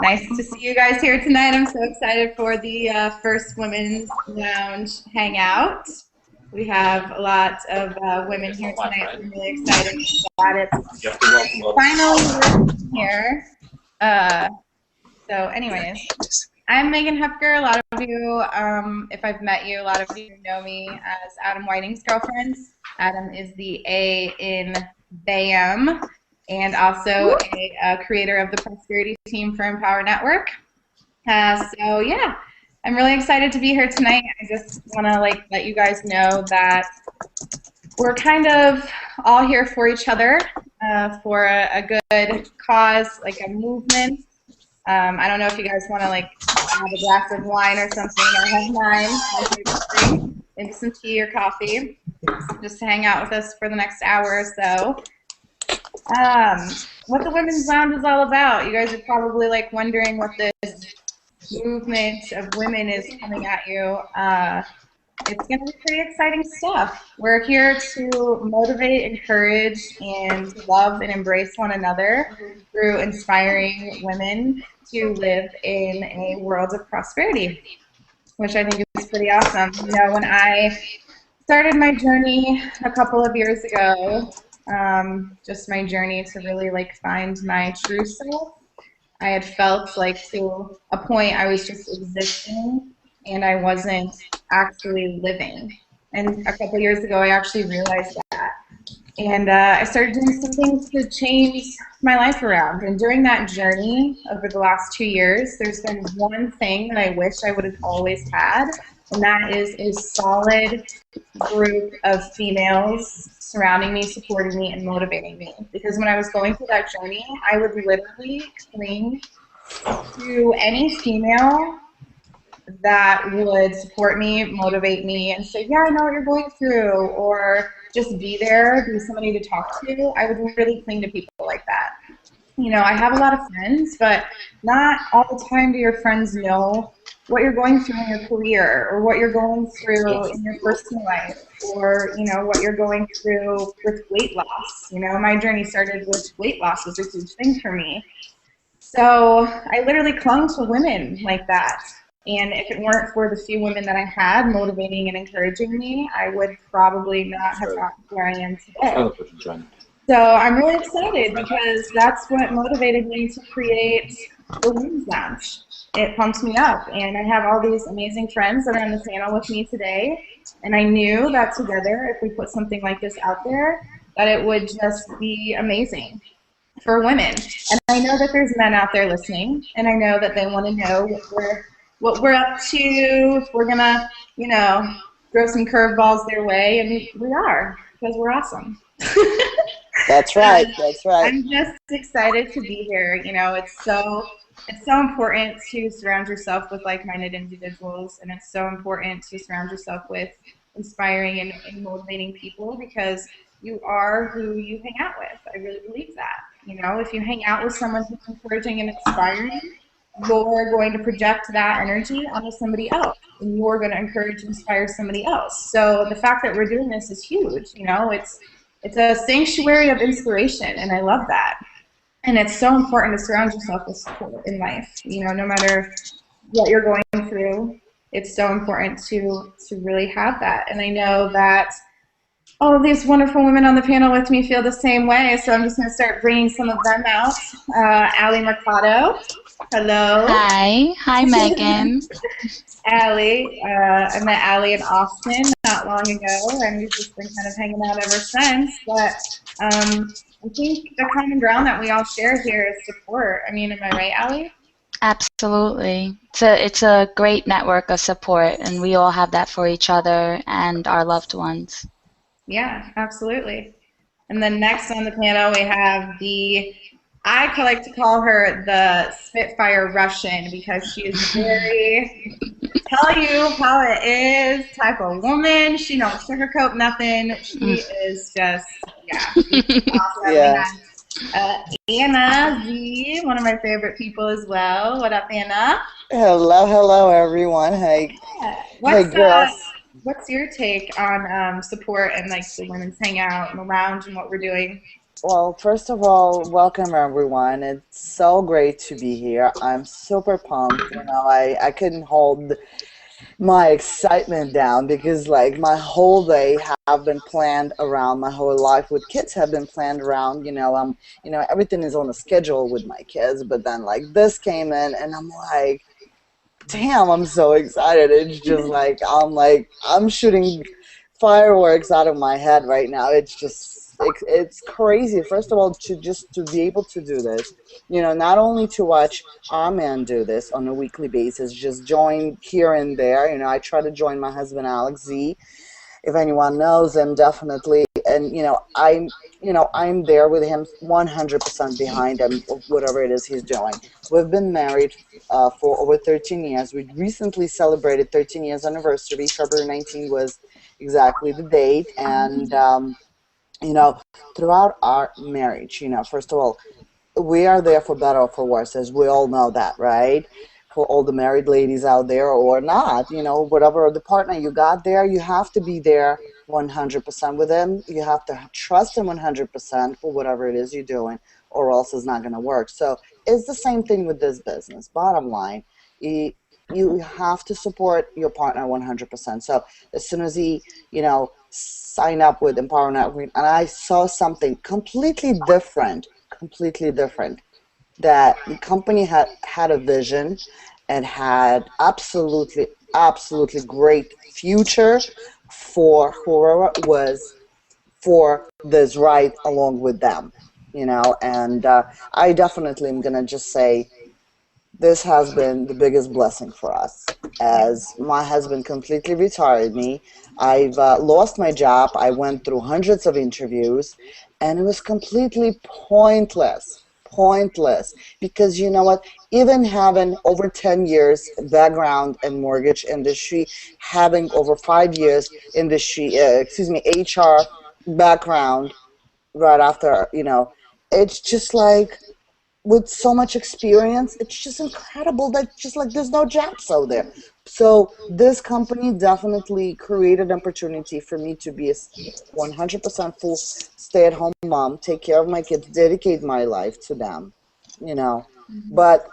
Nice to see you guys here tonight. I'm so excited for the first Women's Lounge Hangout. We have a lot of women here tonight. I'm really excited that it's finally working here. Uh, anyways, I'm Megan Hepker. A lot of you, if I've met you, a lot of you know me as Adam Whiting's girlfriend. Adam is the A in BAM and also a creator of the Prosperity Team for Empower Network. Yeah, I'm really excited to be here tonight. I just want to let you guys know that we're kind of all here for each other, for a good cause, like a movement. I don't know if you guys want to have a glass of wine or something. I have mine, my favorite drink, maybe some tea or coffee, just to hang out with us for the next hour or so. What the Women's Lounge is all about. You guys are probably wondering what this movement of women is coming at you. It's going to be pretty exciting stuff. We're here to motivate, encourage, and love and embrace one another through inspiring women to live in a world of prosperity, which I think is pretty awesome. You know, when I started my journey a couple of years ago, just my journey to really find my true self, I had felt to a point I was just existing and I wasn't actually living. And a couple years ago, I actually realized that. And I started doing some things to change my life around. And during that journey over the last 2 years, there's been one thing that I wish I would have always had, and that is a solid group of females surrounding me, supporting me, and motivating me. Because when I was going through that journey, I would literally cling to any female that would support me, motivate me, and say, yeah, I know what you're going through, or just be there, be somebody to talk to. I would really cling to people like that. You know, I have a lot of friends, but not all the time do your friends know what you're going through in your career, or what you're going through in your personal life, or, you know, what you're going through with weight loss. You know, my journey started with weight loss, was a huge thing for me. So I literally clung to women like that. And if it weren't for the few women that I had motivating and encouraging me, I would probably not have gotten where I am today. So I'm really excited because that's what motivated me to create the Women's Lounge. It pumps me up, and I have all these amazing friends that are on the panel with me today, and I knew that together, if we put something like this out there, that it would just be amazing for women. And I know that there's men out there listening, and I know that they want to know what we're up to, if we're gonna, you know, throw some curveballs their way, and we are, because we're awesome. That's right. That's right. I'm just excited to be here. You know, it's so important to surround yourself with like-minded individuals, and it's so important to surround yourself with inspiring and motivating people, because you are who you hang out with. I really believe that. You know, if you hang out with someone who's encouraging and inspiring, you're going to project that energy onto somebody else, and you're going to encourage and inspire somebody else. So the fact that we're doing this is huge. You know, it's a sanctuary of inspiration, and I love that. And it's so important to surround yourself with support in life. You know, no matter what you're going through, it's so important to really have that. And I know that all of these wonderful women on the panel with me feel the same way, so I'm just going to start bringing some of them out. Allie Mercado. Hello. Hi Megan. Allie, I met Allie in Austin not long ago, and we've just been kind of hanging out ever since. But I think the common ground that we all share here is support. I mean, am I right, Allie? Absolutely. It's a great network of support, and we all have that for each other and our loved ones. Yeah, absolutely. And then next on the panel we have I like to call her the Spitfire Russian, because she is very tell you how it is type of woman. She don't sugarcoat nothing. She is just, awesome. Yeah. Anna Z, one of my favorite people as well. What up, Anna? Hello, everyone. Hey, hey, girls. What's your take on support and like the women's hangout and the lounge and what we're doing? Well, first of all, welcome everyone. It's so great to be here. I'm super pumped. I couldn't hold my excitement down because like my whole day have been planned around, my whole life with kids have been planned around, everything is on a schedule with my kids, but then like this came in and I'm like, damn, I'm so excited. It's just like I'm shooting fireworks out of my head right now. It's crazy. First of all, to be able to do this, not only to watch our man do this on a weekly basis, just join here and there. I try to join my husband Alex Z, if anyone knows him, definitely. And I'm there with him 100% behind him, whatever it is he's doing. We've been married for over 13 years. We recently celebrated 13 years anniversary. February 19 was exactly the date. And you know, throughout our marriage, first of all, we are there for better or for worse, as we all know that, right? For all the married ladies out there or not, whatever the partner you got there, you have to be there 100% with him. You have to trust him 100% for whatever it is you're doing, or else it's not going to work. So it's the same thing with this business. Bottom line, you have to support your partner 100%. So as soon as he, signed up with Empower Network, and I saw something completely different, that the company had a vision and had absolutely great future for whoever was for this ride along with them, and I definitely am gonna just say this has been the biggest blessing for us, as my husband completely retired me. I've lost my job. I went through hundreds of interviews, and it was completely pointless. Pointless. Because you know what? Even having over 10 years background in mortgage industry, having over 5 years industry, HR background right after, it's just like with so much experience, it's just incredible that just like there's no jobs out there. So this company definitely created an opportunity for me to be a 100% full stay-at-home mom, take care of my kids, dedicate my life to them, you know. But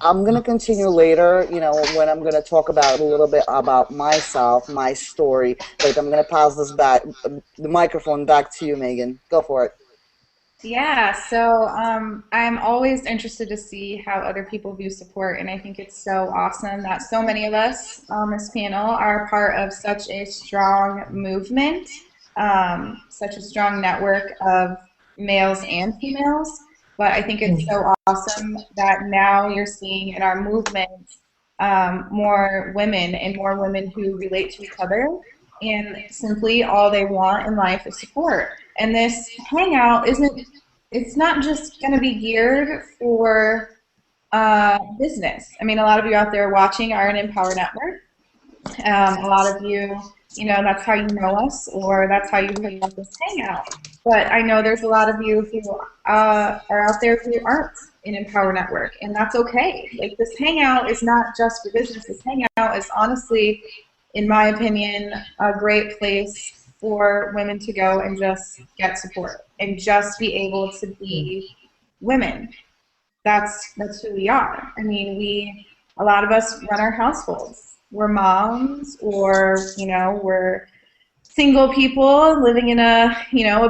I'm gonna continue later, when I'm gonna talk about a little bit about myself, my story. But I'm gonna pass the microphone back to you, Megan. Go for it. Yeah, so I'm always interested to see how other people view support, and I think it's so awesome that so many of us on this panel are part of such a strong movement, such a strong network of males and females. But I think it's so awesome that now you're seeing in our movement more women and more women who relate to each other, and simply all they want in life is support. And this hangout it's not just going to be geared for business. I mean, a lot of you out there watching are an Empower Network. A lot of you, that's how you know us, or that's how you heard about this hangout. But I know there's a lot of you who are out there who aren't in Empower Network, and that's okay. Like, this hangout is not just for business. This hangout is honestly, in my opinion, a great place for women to go and just get support and just be able to be women. That's who we are. I mean, a lot of us run our households. We're moms, or we're single people living in a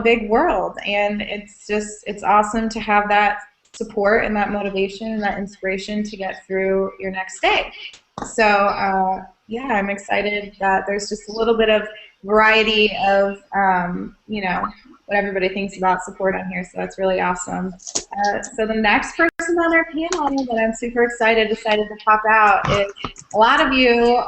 big world, and it's awesome to have that support and that motivation and that inspiration to get through your next day. So yeah, I'm excited that there's just a little bit of variety of what everybody thinks about support on here, so that's really awesome. So the next person on our panel that I'm super decided to pop out is, a lot of you,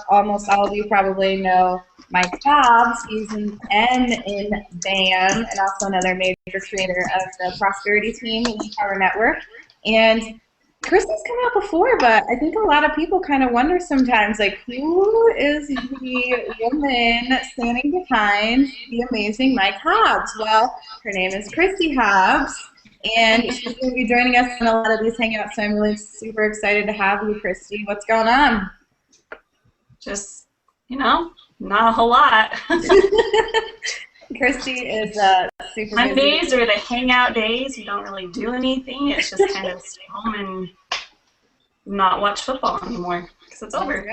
almost all of you probably know Mike Hobbs. He's an M in BAM and also another major creator of the Prosperity Team in the Empower Network. And Kristy's come out before, but I think a lot of people kind of wonder sometimes, like, who is the woman standing behind the amazing Mike Hobbs? Well, her name is Kristy Hobbs, and she's going to be joining us in a lot of these hangouts, so I'm really super excited to have you, Kristy. What's going on? Just, not a whole lot. Kirsty is super busy. Mondays are the hangout days. You don't really do anything. It's just kind of stay home and not watch football anymore because it's over.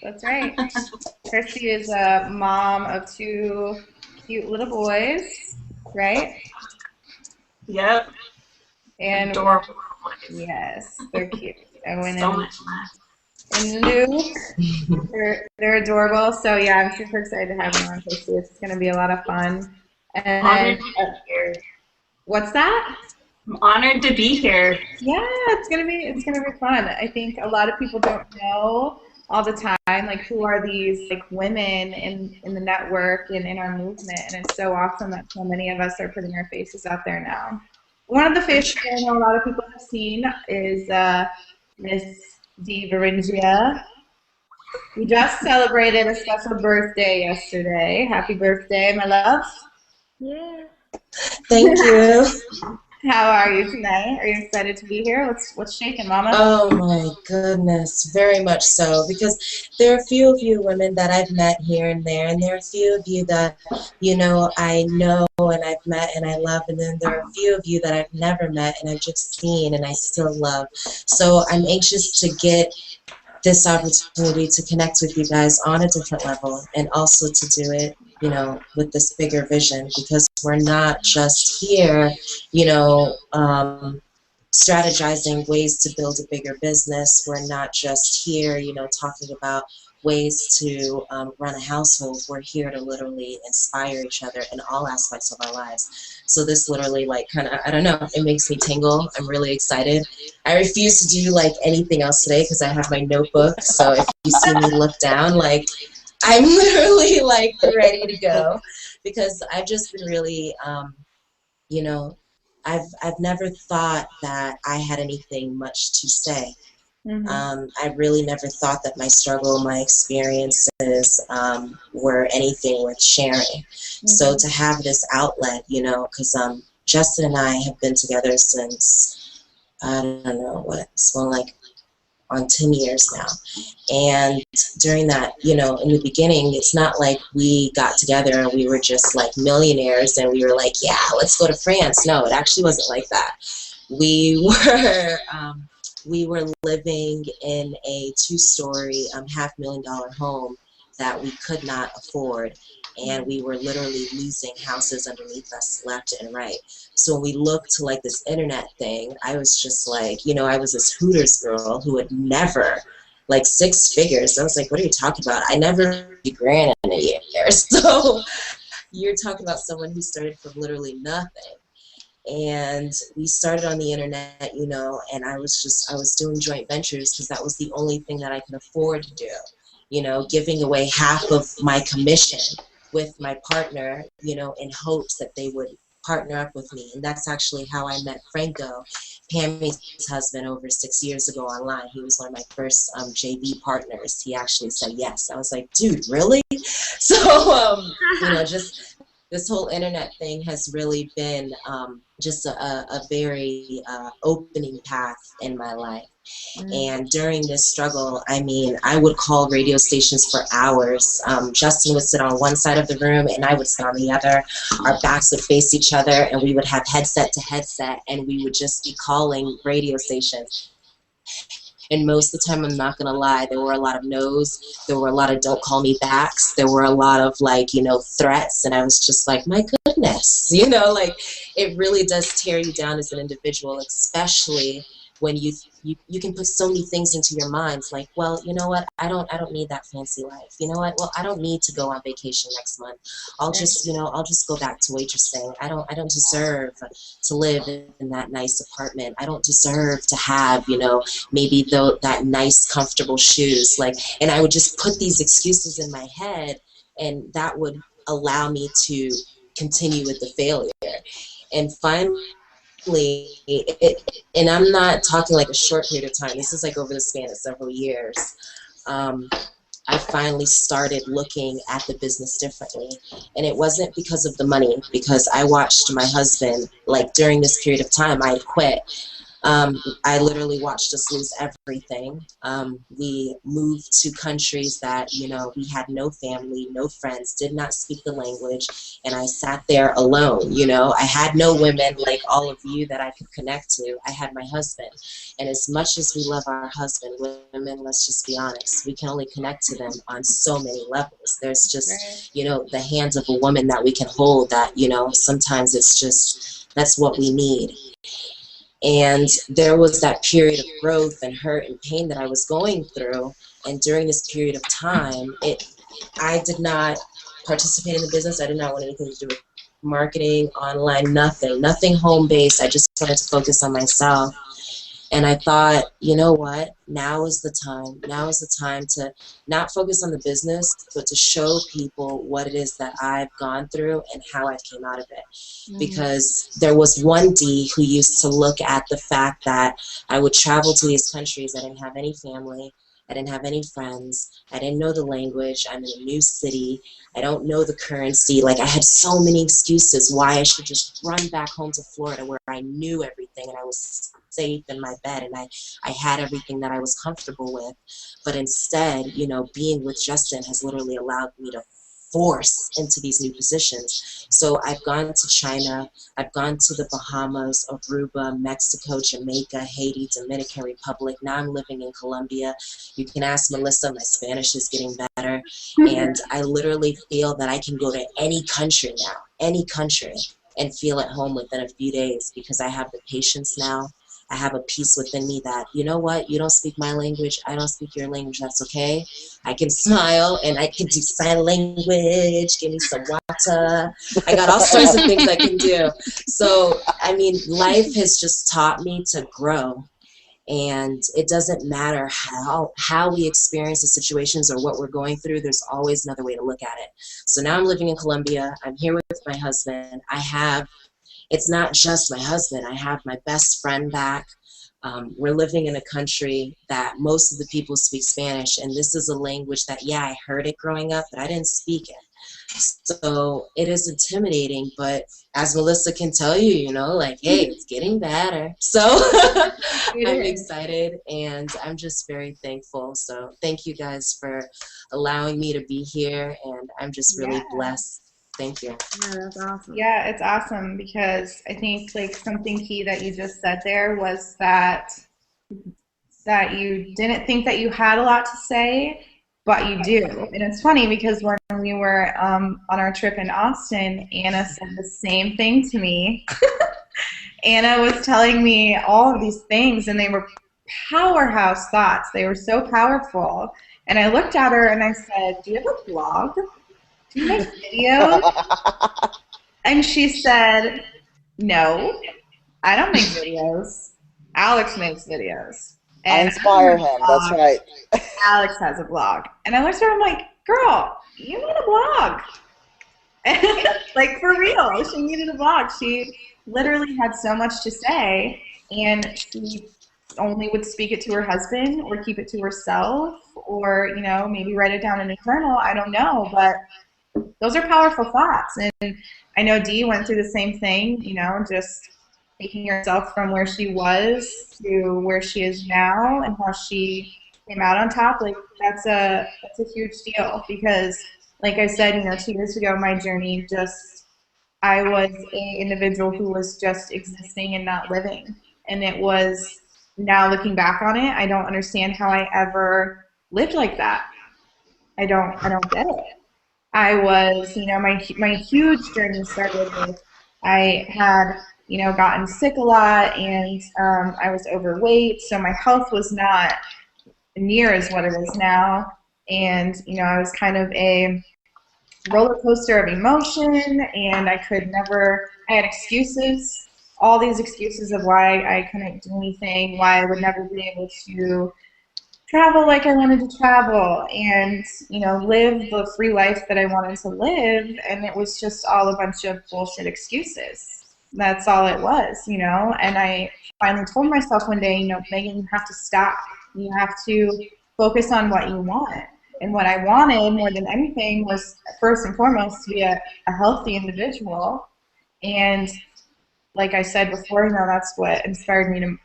That's right. Kirsty is a mom of 2 cute little boys, right? Yep. And adorable. Yes, they're cute. Owen So much fun. and Luke, they're adorable. So yeah, I'm super excited to have them on Kirsty. It's going to be a lot of fun. And Honored to be here. what's that? I'm honored to be here. Yeah, it's gonna be fun. I think a lot of people don't know all the time, like, who are these like women in the network and in our movement, and it's so awesome that so many of us are putting our faces out there now. One of the faces I know a lot of people have seen is Miss Dee Varingia. We just celebrated a special birthday yesterday. Happy birthday, my love. Yeah. Thank you. How are you tonight? Are you excited to be here? What's shaking, Mama? Oh my goodness, very much so. Because there are a few of you women that I've met here and there, and there are a few of you that, you know, I know and I've met and I love, and then there are a few of you that I've never met and I've just seen and I still love. So I'm anxious to get this opportunity to connect with you guys on a different level, and also to do it, you know, with this bigger vision, because we're not just here, you know, strategizing ways to build a bigger business. We're not just here, you know, talking about ways to run a household. We're here to literally inspire each other in all aspects of our lives. So this literally, like, kind of, I don't know, it makes me tingle. I'm really excited. I refuse to do, like, anything else today because I have my notebook. So if you see me look down, like, I'm literally, like, ready to go, because I've just been really, you know, I've never thought that I had anything much to say. I really never thought that my struggle, my experiences were anything worth sharing. So to have this outlet, you know, because Justin and I have been together since, I don't know what, it's more like on 10 years now. And during that, you know, in the beginning, it's not like we got together and we were just like millionaires and we were like, yeah, let's go to France. No, it actually wasn't like that. We were living in a 2-story, $500,000 home that we could not afford. And we were literally losing houses underneath us left and right. So when we looked to, like, this internet thing, I was just like, you know, I was this Hooters girl who had never, like, 6 figures. I was like, what are you talking about? I never did $1,000 in a year. So you're talking about someone who started from literally nothing. And we started on the internet, you know, and I was doing joint ventures because that was the only thing that I could afford to do, you know, giving away half of my commission with my partner, you know, in hopes that they would partner up with me. And that's actually how I met Franco, Pammy's husband, over 6 years ago online. He was one of my first JV partners. He actually said yes. I was like, dude, really? So, you know, just this whole internet thing has really been just a very opening path in my life. And during this struggle, I mean, I would call radio stations for hours. Justin would sit on one side of the room and I would sit on the other. Our backs would face each other and we would have headset to headset and we would just be calling radio stations. And most of the time, I'm not going to lie, there were a lot of no's. There were a lot of don't call me backs. There were a lot of, like, you know, threats. And I was just like, my goodness, you know, like, it really does tear you down as an individual, especially when you can put so many things into your minds, like, well, you know what, I don't need that fancy life. You know what, well, I don't need to go on vacation next month. I'll just go back to waitressing. I don't deserve to live in that nice apartment. I don't deserve to have, you know, maybe that nice comfortable shoes. Like, and I would just put these excuses in my head, and that would allow me to continue with the failure. And finally, and I'm not talking like a short period of time, this is like over the span of several years, I finally started looking at the business differently. And it wasn't because of the money, because I watched my husband, like, during this period of time, I had quit. I literally watched us lose everything. We moved to countries that, you know, we had no family, no friends, did not speak the language, and I sat there alone. You know, I had no women like all of you that I could connect to. I had my husband, and as much as we love our husband, women, let's just be honest, we can only connect to them on so many levels. There's just, you know, the hands of a woman that we can hold that, you know, sometimes it's just, that's what we need. And there was that period of growth and hurt and pain that I was going through. And during this period of time, I did not participate in the business. I did not want anything to do with marketing, online, nothing home-based. I just wanted to focus on myself. And I thought, you know what, now is the time. Now is the time to not focus on the business, but to show people what it is that I've gone through and how I came out of it. Because there was one D who used to look at the fact that I would travel to these countries. I didn't have any family. I didn't have any friends. I didn't know the language. I'm in a new city. I don't know the currency. Like, I had so many excuses why I should just run back home to Florida where I knew everything and I was safe in my bed and I had everything that I was comfortable with. But instead, you know, being with Justin has literally allowed me to force into these new positions. So I've gone to China, I've gone to the Bahamas, Aruba, Mexico, Jamaica, Haiti, Dominican Republic. Now I'm living in Colombia. You can ask Melissa, my Spanish is getting better. And I literally feel that I can go to any country now, any country, and feel at home within a few days because I have the patience now. I have a peace within me that, you know what, you don't speak my language, I don't speak your language, that's okay. I can smile and I can do sign language, give me some water. I got all sorts of things I can do. So, I mean, life has just taught me to grow. And it doesn't matter how we experience the situations or what we're going through, there's always another way to look at it. So now I'm living in Colombia, I'm here with my husband, it's not just my husband. I have my best friend back. We're living in a country that most of the people speak Spanish, and this is a language that, yeah, I heard it growing up, but I didn't speak it. So it is intimidating, but as Melissa can tell you, you know, like, hey, it's getting better. So I'm excited, and I'm just very thankful. So thank you guys for allowing me to be here, and I'm just really blessed. Thank you. Yeah, that's awesome. Yeah, it's awesome because I think like something key that you just said there was that you didn't think that you had a lot to say, but you do. And it's funny because when we were on our trip in Austin, Anna said the same thing to me. Anna was telling me all of these things, and they were powerhouse thoughts. They were so powerful. And I looked at her and I said, do you have a blog? Do you make videos? And she said, no, I don't make videos. Alex makes videos. I inspire him, that's right. Alex has a blog. And I looked at her, I'm like, girl, you need a blog. Like, for real, she needed a blog. She literally had so much to say, and she only would speak it to her husband or keep it to herself or, you know, maybe write it down in a journal. I don't know, but those are powerful thoughts. And I know Dee went through the same thing, you know, just taking herself from where she was to where she is now and how she came out on top. Like, that's a huge deal because, like I said, you know, 2 years ago, my journey I was an individual who was just existing and not living. And it was, now looking back on it, I don't understand how I ever lived like that. I don't get it. I was, you know, my huge journey started with, I had, you know, gotten sick a lot, and I was overweight, so my health was not near as what it is now. And, you know, I was kind of a roller coaster of emotion, and I had excuses, all these excuses of why I couldn't do anything, why I would never be able to travel like I wanted to travel and, you know, live the free life that I wanted to live, and it was just all a bunch of bullshit excuses. That's all it was, you know, and I finally told myself one day, you know, Megan, you have to stop. You have to focus on what you want. And what I wanted more than anything was, first and foremost, to be a healthy individual. And like I said before, that's what inspired me to,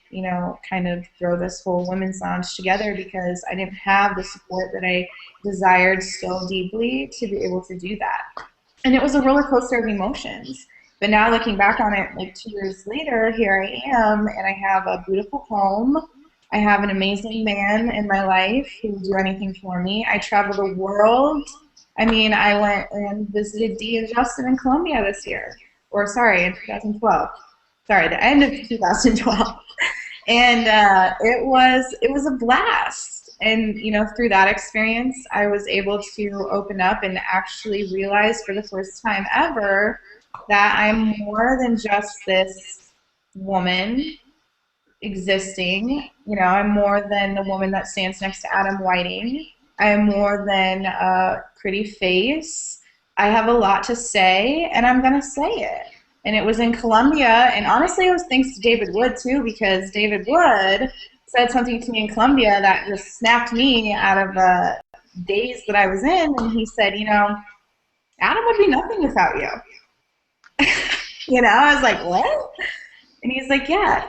kind of throw this whole women's lounge together, because I didn't have the support that I desired so deeply to be able to do that. And it was a roller coaster of emotions. But now looking back on it, like 2 years later, here I am, and I have a beautiful home. I have an amazing man in my life who will do anything for me. I travel the world. I mean, I went and visited Dee and Justin in Colombia this year. Or sorry, in 2012. Sorry, the end of 2012. And it was a blast. And, through that experience, I was able to open up and actually realize for the first time ever that I'm more than just this woman existing. I'm more than the woman that stands next to Adam Whiting. I am more than a pretty face. I have a lot to say, and I'm going to say it. And it was in Colombia, and honestly, it was thanks to David Wood, too, because David Wood said something to me in Colombia that just snapped me out of the daze that I was in, and he said, Adam would be nothing without you. I was like, what? And he's like, yeah,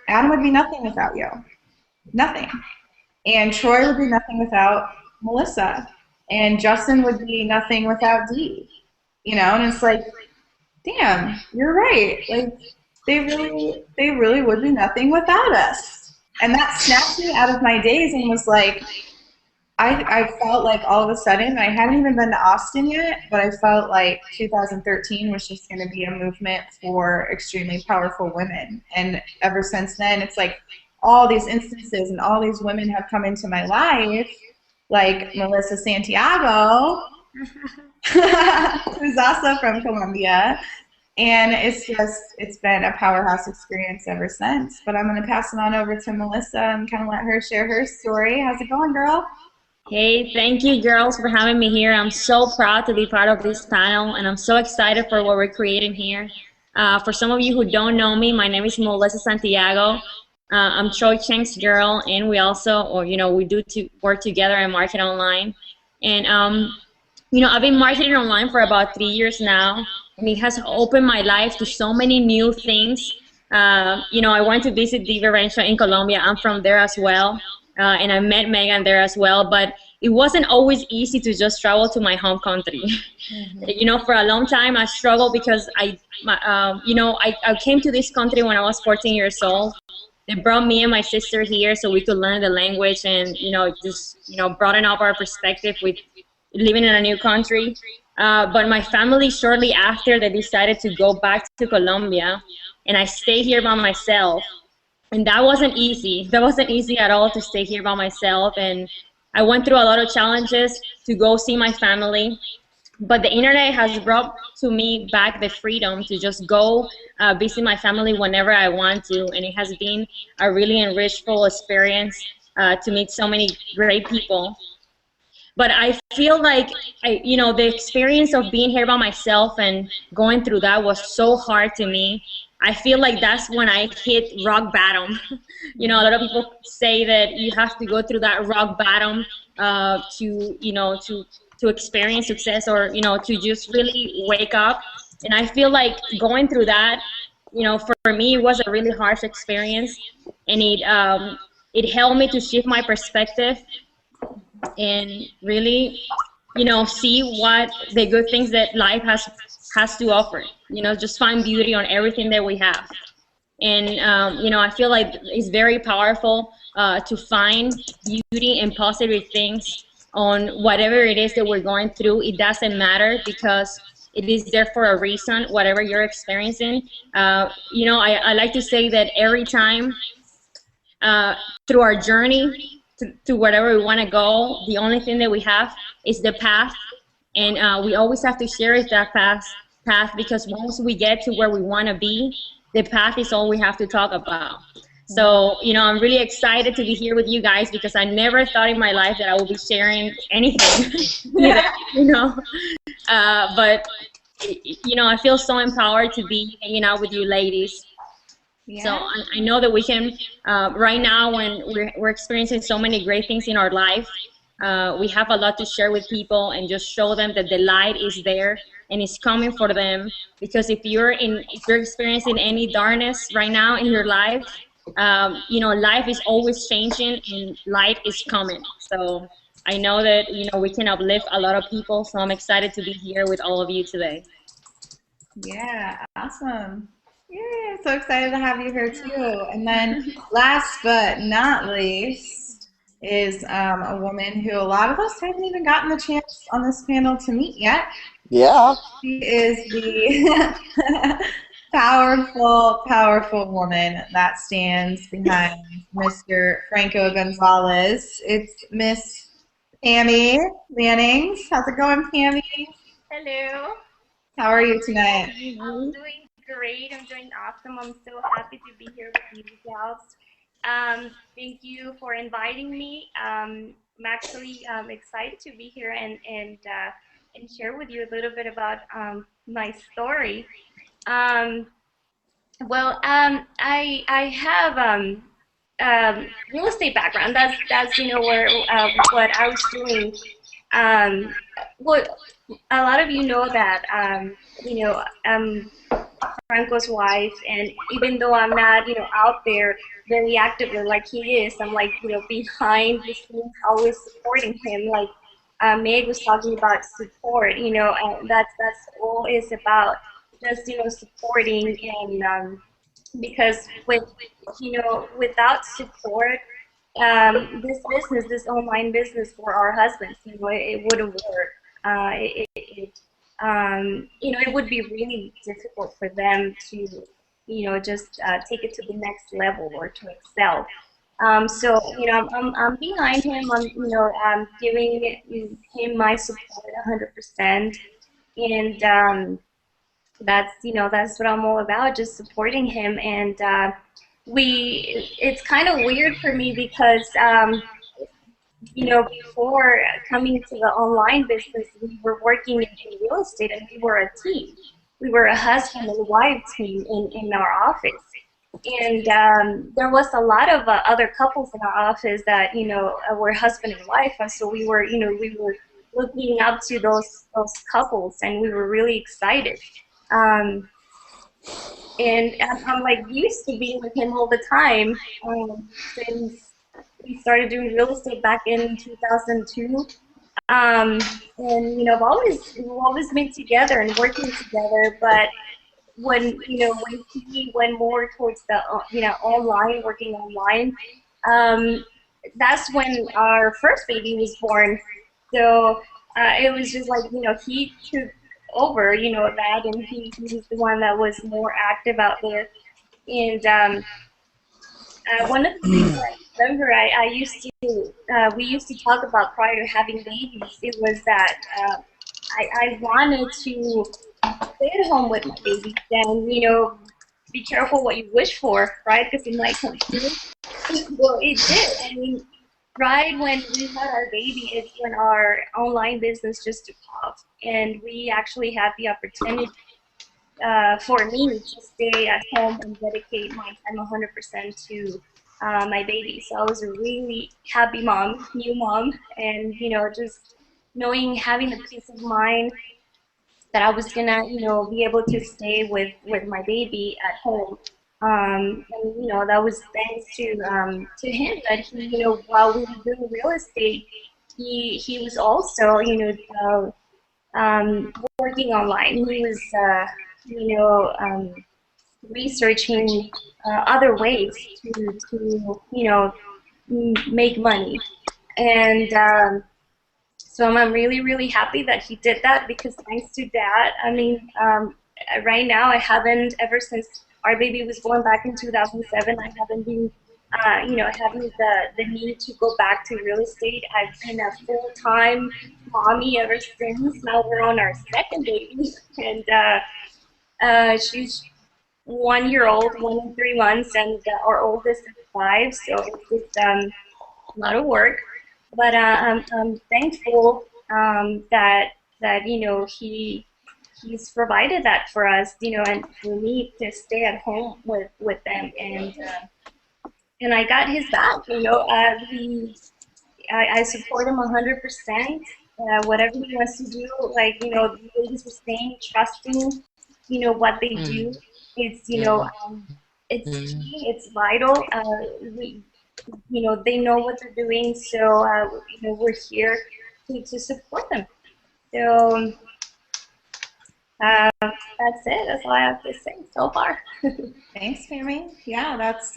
Adam would be nothing without you. Nothing. And Troy would be nothing without Melissa. And Justin would be nothing without Dee. And it's like, damn, you're right. Like, they really would be nothing without us. And that snapped me out of my daze and was like, I felt like all of a sudden, I hadn't even been to Austin yet, but I felt like 2013 was just going to be a movement for extremely powerful women. And ever since then, it's like all these instances and all these women have come into my life, like Melissa Santiago, who's also from Colombia. And it's been a powerhouse experience ever since. But I'm going to pass it on over to Melissa and kind of let her share her story. How's it going, girl? Hey, thank you girls for having me here. I'm so proud to be part of this panel, and I'm so excited for what we're creating here. For some of you who don't know me, my name is Melissa Santiago. I'm Troy Cheng's girl, and we also, we do work together and market online. And, I've been marketing online for about 3 years now, and it has opened my life to so many new things. I went to visit Diva Rancho in Colombia. I'm from there as well. And I met Megan there as well, but it wasn't always easy to just travel to my home country. Mm-hmm. For a long time I struggled because I came to this country when I was 14 years old. They brought me and my sister here so we could learn the language and, broaden up our perspective with living in a new country. But my family, shortly after, they decided to go back to Colombia, and I stayed here by myself. And that wasn't easy. That wasn't easy at all to stay here by myself. And I went through a lot of challenges to go see my family. But the internet has brought to me back the freedom to just go visit my family whenever I want to. And it has been a really enrichful experience to meet so many great people. But I feel like, the experience of being here by myself and going through that was so hard to me. I feel like that's when I hit rock bottom. A lot of people say that you have to go through that rock bottom to experience success, or to just really wake up. And I feel like going through that, for me, it was a really harsh experience, and it helped me to shift my perspective and really, see what the good things that life has to offer. Just find beauty on everything that we have. And, I feel like it's very powerful to find beauty and positive things on whatever it is that we're going through. It doesn't matter, because it is there for a reason, whatever you're experiencing. I like to say that every time through our journey to wherever we want to go, the only thing that we have is the path. And we always have to share that path, because once we get to where we want to be, the path is all we have to talk about. So, I'm really excited to be here with you guys, because I never thought in my life that I would be sharing anything. But I feel so empowered to be hanging out with you ladies. Yeah. So I know that we can, right now when we're experiencing so many great things in our life, We have a lot to share with people and just show them that the light is there and it's coming for them. Because if you're experiencing any darkness right now in your life, life is always changing and light is coming. So I know that we can uplift a lot of people. So I'm excited to be here with all of you today. Yeah, awesome. Yeah, so excited to have you here too. And then last but not least is a woman who a lot of us haven't even gotten the chance on this panel to meet yet. Yeah. She is the powerful, powerful woman that stands behind Mr. Franco Gonzalez. It's Miss Pammy Mannings. How's it going, Pammy? Hello. How are you tonight? I'm doing great. I'm doing awesome. I'm so happy to be here with you gals. Thank you for inviting me. I'm actually excited to be here and share with you a little bit about my story. I have real estate background. That's where what I was doing. What a lot of you know that I'm Franco's wife, and even though I'm not out there very actively like he is, I'm like behind the scenes always supporting him. Like Meg was talking about support, and that's all it's about, just supporting. And because without support, this online business for our husbands, it wouldn't work. It would be really difficult for them to, just take it to the next level or to excel. So, I'm behind him. I'm giving him my support 100%, and that's what I'm all about, just supporting him. And it's kind of weird for me because before coming to the online business, we were working in real estate and we were a team. We were a husband and wife team in our office. And there was a lot of other couples in our office that, were husband and wife. And so we were looking up to those couples, and we were really excited. And I'm like used to being with him all the time since we started doing real estate back in 2002. And we've always been together and working together. But when when he went more towards the online, working online, that's when our first baby was born. So it was just like he took over that, and he was the one that was more active out there. And one of the things I remember I used to we used to talk about prior to having babies, it was that I wanted to stay at home with my baby, and be careful what you wish for, right? Because it might come true. Well, it did. I mean, right when we had our baby is when our online business just took off, and we actually had the opportunity for me to stay at home and dedicate my time 100% to my baby. So I was a really happy mom, new mom, and just having the peace of mind that I was gonna be able to stay with my baby at home. And that was thanks to him, that he while we were doing real estate, he was also working online. He was researching other ways to make money. And so I'm really, really happy that he did that, because thanks to that, I mean, right now I haven't, ever since our baby was born back in 2007, I haven't been, having the need to go back to real estate. I've been a full-time mommy ever since. Now we're on our second baby, and she's 1 year old, 1 and 3 months, and our oldest is 5. So it's a lot of work. But I'm thankful that he's provided that for us, and for me to stay at home with them, and I got his back. I support him 100%. Whatever he wants to do, like, the ladies were saying, trusting, what they do. It's, it's key, it's vital. They know what they're doing, so, we're here to support them. So, that's it. That's all I have to say so far. Thanks, Pammy. Yeah, that's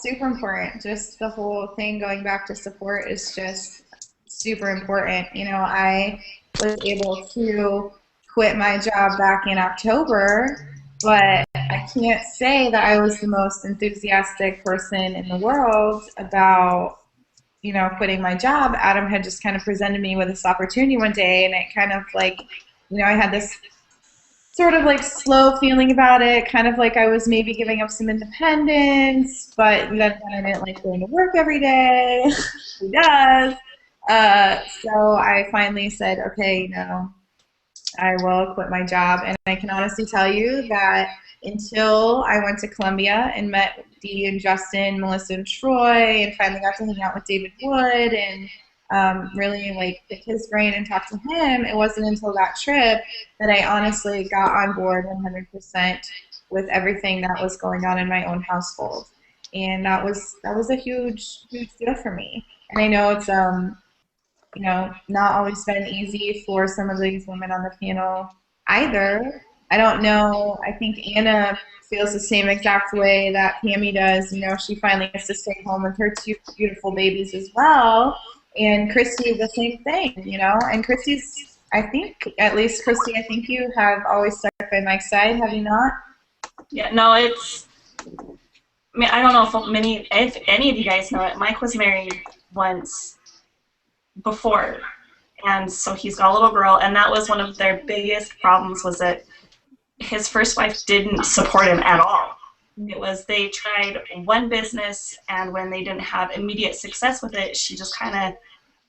super important. Just the whole thing going back to support is just super important. I was able to quit my job back in October, but I can't say that I was the most enthusiastic person in the world about, quitting my job. Adam had just kind of presented me with this opportunity one day, and it kind of like, I had this sort of like slow feeling about it, kind of like I was maybe giving up some independence, but then I didn't like going to work every day. Who does? So I finally said, okay, I will quit my job. And I can honestly tell you that until I went to Columbia and met Dee and Justin, Melissa and Troy, and finally got to hang out with David Wood and really like pick his brain and talk to him, it wasn't until that trip that I honestly got on board 100% with everything that was going on in my own household. And that was a huge deal for me. And I know it's not always been easy for some of these women on the panel either. I don't know. I think Anna feels the same exact way that Pammy does. She finally gets to stay home with her two beautiful babies as well. And Christy, the same thing, And Christy's, I think, at least Christy, I think you have always stuck by Mike's side, have you not? Yeah, no, I don't know if any of you guys know it. Mike was married once before, and so he's got a little girl, and that was one of their biggest problems, was that his first wife didn't support him at all. It was they tried one business, and when they didn't have immediate success with it, she just kind of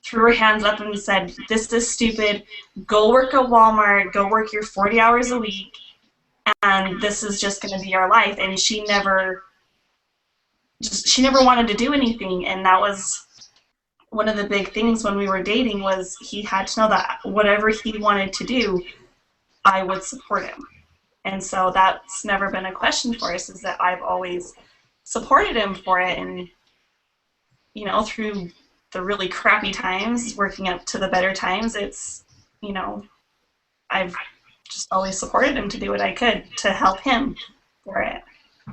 threw her hands up and said, "This is stupid. Go work at Walmart. Go work your 40 hours a week, and this is just going to be our life." And she never wanted to do anything, and that was one of the big things when we were dating, was he had to know that whatever he wanted to do, I would support him. And so that's never been a question for us, is that I've always supported him for it. And, through the really crappy times, working up to the better times, it's, I've just always supported him to do what I could to help him for it.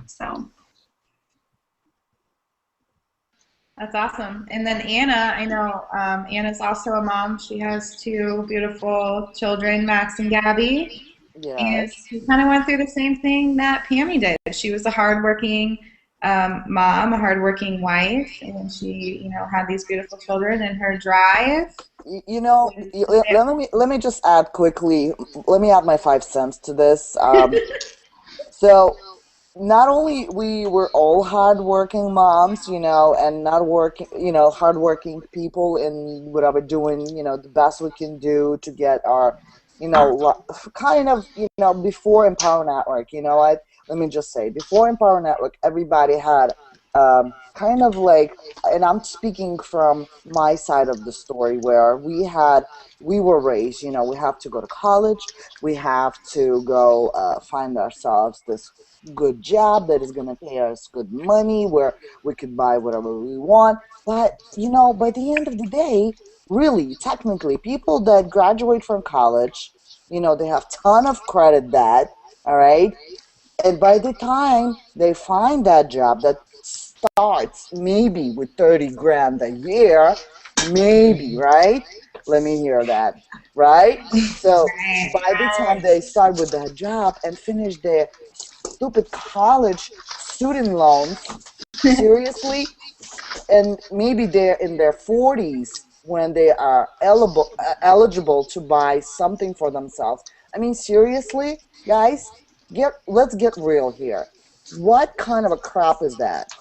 So. That's awesome. And then Anna, I know Anna's also a mom. She has two beautiful children, Max and Gabby. Yes. And she kind of went through the same thing that Pammy did. She was a hardworking mom, a hardworking wife, and she, had these beautiful children. And her drive. Let me just add quickly. Let me add my 5 cents to this. So, not only we were all hardworking moms, and not working, hardworking people in whatever doing, the best we can do to get our, kind of, before Empower Network, let me just say, before Empower Network, everybody had kind of like, and I'm speaking from my side of the story, where we were raised, we have to go to college, we have to go find ourselves this good job that is going to pay us good money, where we could buy whatever we want. But, by the end of the day, really, technically, people that graduate from college, they have ton of credit debt, all right? And by the time they find that job that starts maybe with 30 grand a year, maybe, right? Let me hear that, right? So by the time they start with that job and finish their stupid college student loans, seriously, and maybe they're in their 40s when they are eligible to buy something for themselves. I mean, seriously, guys, let's get real here. What kind of a crap is that?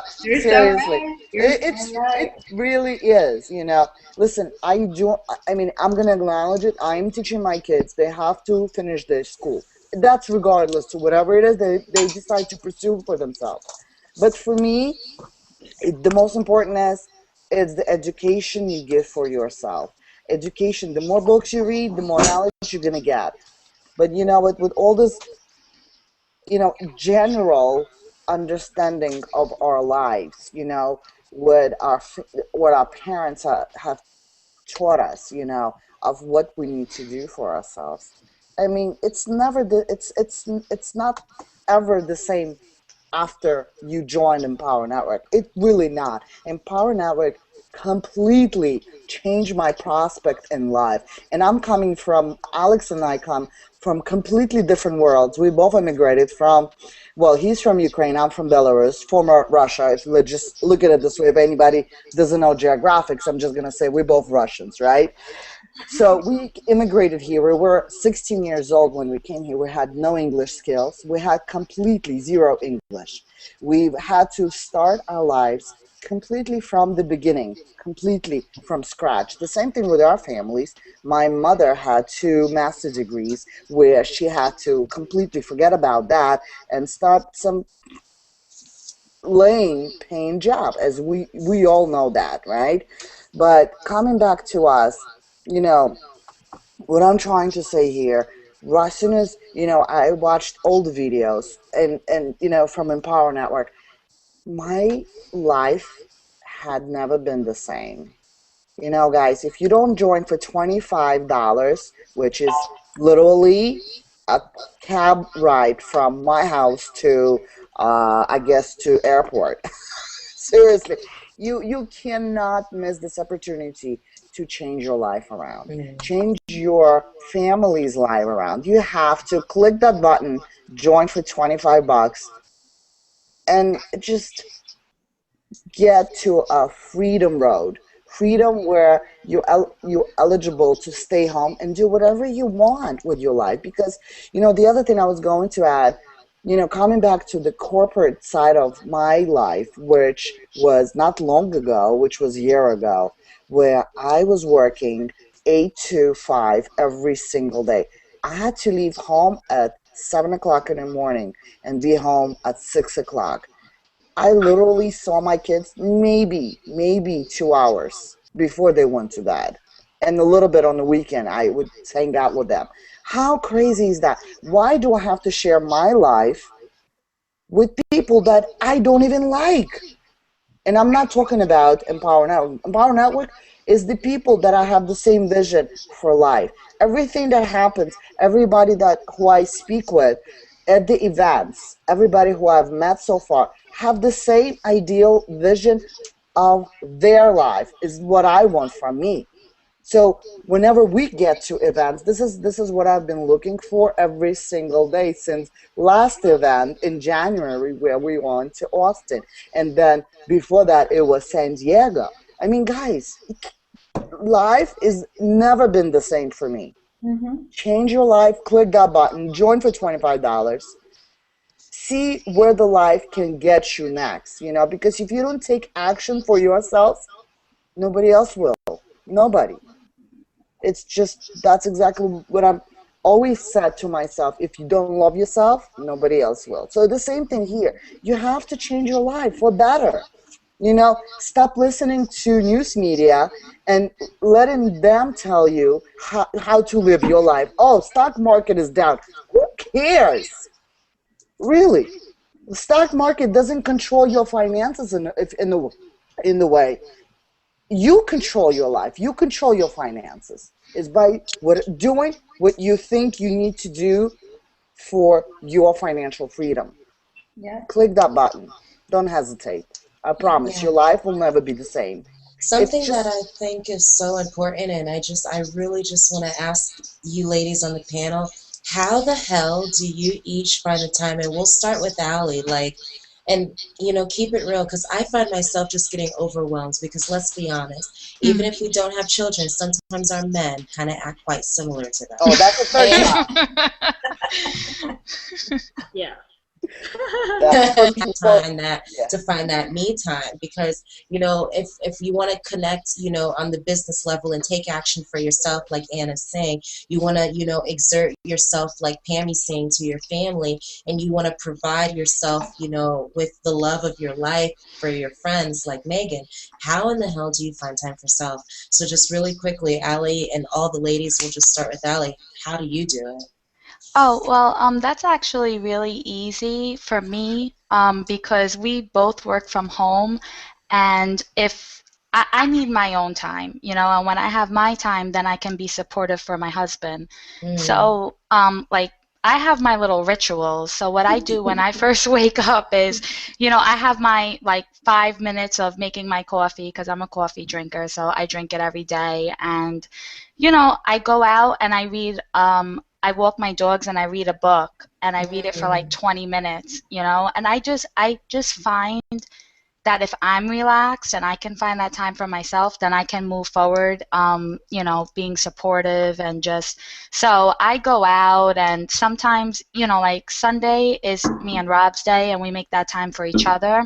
Seriously, it really is. Listen, I'm gonna acknowledge it. I'm teaching my kids; they have to finish their school. That's regardless to whatever it is they decide to pursue for themselves. But for me, The most important is the education you give for yourself. Education, the more books you read, the more knowledge you're going to get. But you know what, with all this, general understanding of our lives, what our parents have taught us, of what we need to do for ourselves. I mean, it's not ever the same after you join Empower Network. It really not. Empower Network completely changed my prospect in life. And Alex and I come from completely different worlds. We both immigrated from, well, he's from Ukraine, I'm from Belarus, former Russia. If let's just look at it this way, if anybody doesn't know geographics, I'm just going to say we're both Russians, right? So we immigrated here. We were 16 years old when we came here. We had no English skills. We had completely zero English. We've had to start our lives completely from the beginning, completely from scratch. The same thing with our families. My mother had 2 master's degrees where she had to completely forget about that and start some lame paying job, as we all know that, right? But coming back to us, you know, what I'm trying to say here, as soon as, I watched all the videos and from Empower Network, my life had never been the same. Guys, if you don't join for $25, which is literally a cab ride from my house to, I guess, to airport. Seriously, you cannot miss this opportunity to change your life around, change your family's life around. You have to click that button, join for $25, and just get to a freedom road. Freedom where you're eligible to stay home and do whatever you want with your life. Because, the other thing I was going to add, coming back to the corporate side of my life, which was not long ago, which was a year ago, where I was working 8 to 5 every single day. I had to leave home at 7 o'clock in the morning and be home at 6 o'clock. I literally saw my kids maybe 2 hours before they went to bed. And a little bit on the weekend, I would hang out with them. How crazy is that? Why do I have to share my life with people that I don't even like? And I'm not talking about Empower Network. Empower Network is the people that I have the same vision for life. Everything that happens, everybody who I speak with at the events, everybody who I've met so far, have the same ideal vision of their life, is what I want from me. So whenever we get to events, this is what I've been looking for every single day since last event in January, where we went to Austin. And then before that, it was San Diego. I mean, guys, life has never been the same for me. Change your life, click that button, join for $25. See where the life can get you next, because if you don't take action for yourself, nobody else will. Nobody. It's just, that's exactly what I've always said to myself. If you don't love yourself, nobody else will. So the same thing here. You have to change your life for better. Stop listening to news media and letting them tell you how to live your life. Oh, stock market is down. Who cares? Really? The stock market doesn't control your finances in the way. You control your life. You control your finances. It's by doing what you think you need to do for your financial freedom. Yeah. Click that button. Don't hesitate. I promise your life will never be the same. Something that I think is so important, and I really just want to ask you ladies on the panel, how the hell do you each find the time, and we'll start with Allie, and keep it real, because I find myself just getting overwhelmed, because let's be honest, even if we don't have children, sometimes our men kind of act quite similar to them. Oh, that's a third job. Yeah. That's for me. to So find that yeah. to find that me time, because if you want to connect on the business level and take action for yourself, like Anna's saying, you want to exert yourself like Pammy's saying to your family, and you want to provide yourself with the love of your life for your friends like Megan. How in the hell do you find time for self? So just really quickly, Allie, and all the ladies, we'll just start with Allie. How do you do it? Oh, well, that's actually really easy for me, because we both work from home, and if I need my own time, and when I have my time, then I can be supportive for my husband. So, like, I have my little rituals. So what I do when I first wake up is, I have my like 5 minutes of making my coffee because I'm a coffee drinker, so I drink it every day, and I go out and I read. I walk my dogs and I read a book and I read it for like 20 minutes, and I just find that if I'm relaxed and I can find that time for myself, then I can move forward, being supportive and just, so I go out, and sometimes, like Sunday is me and Rob's day and we make that time for each other.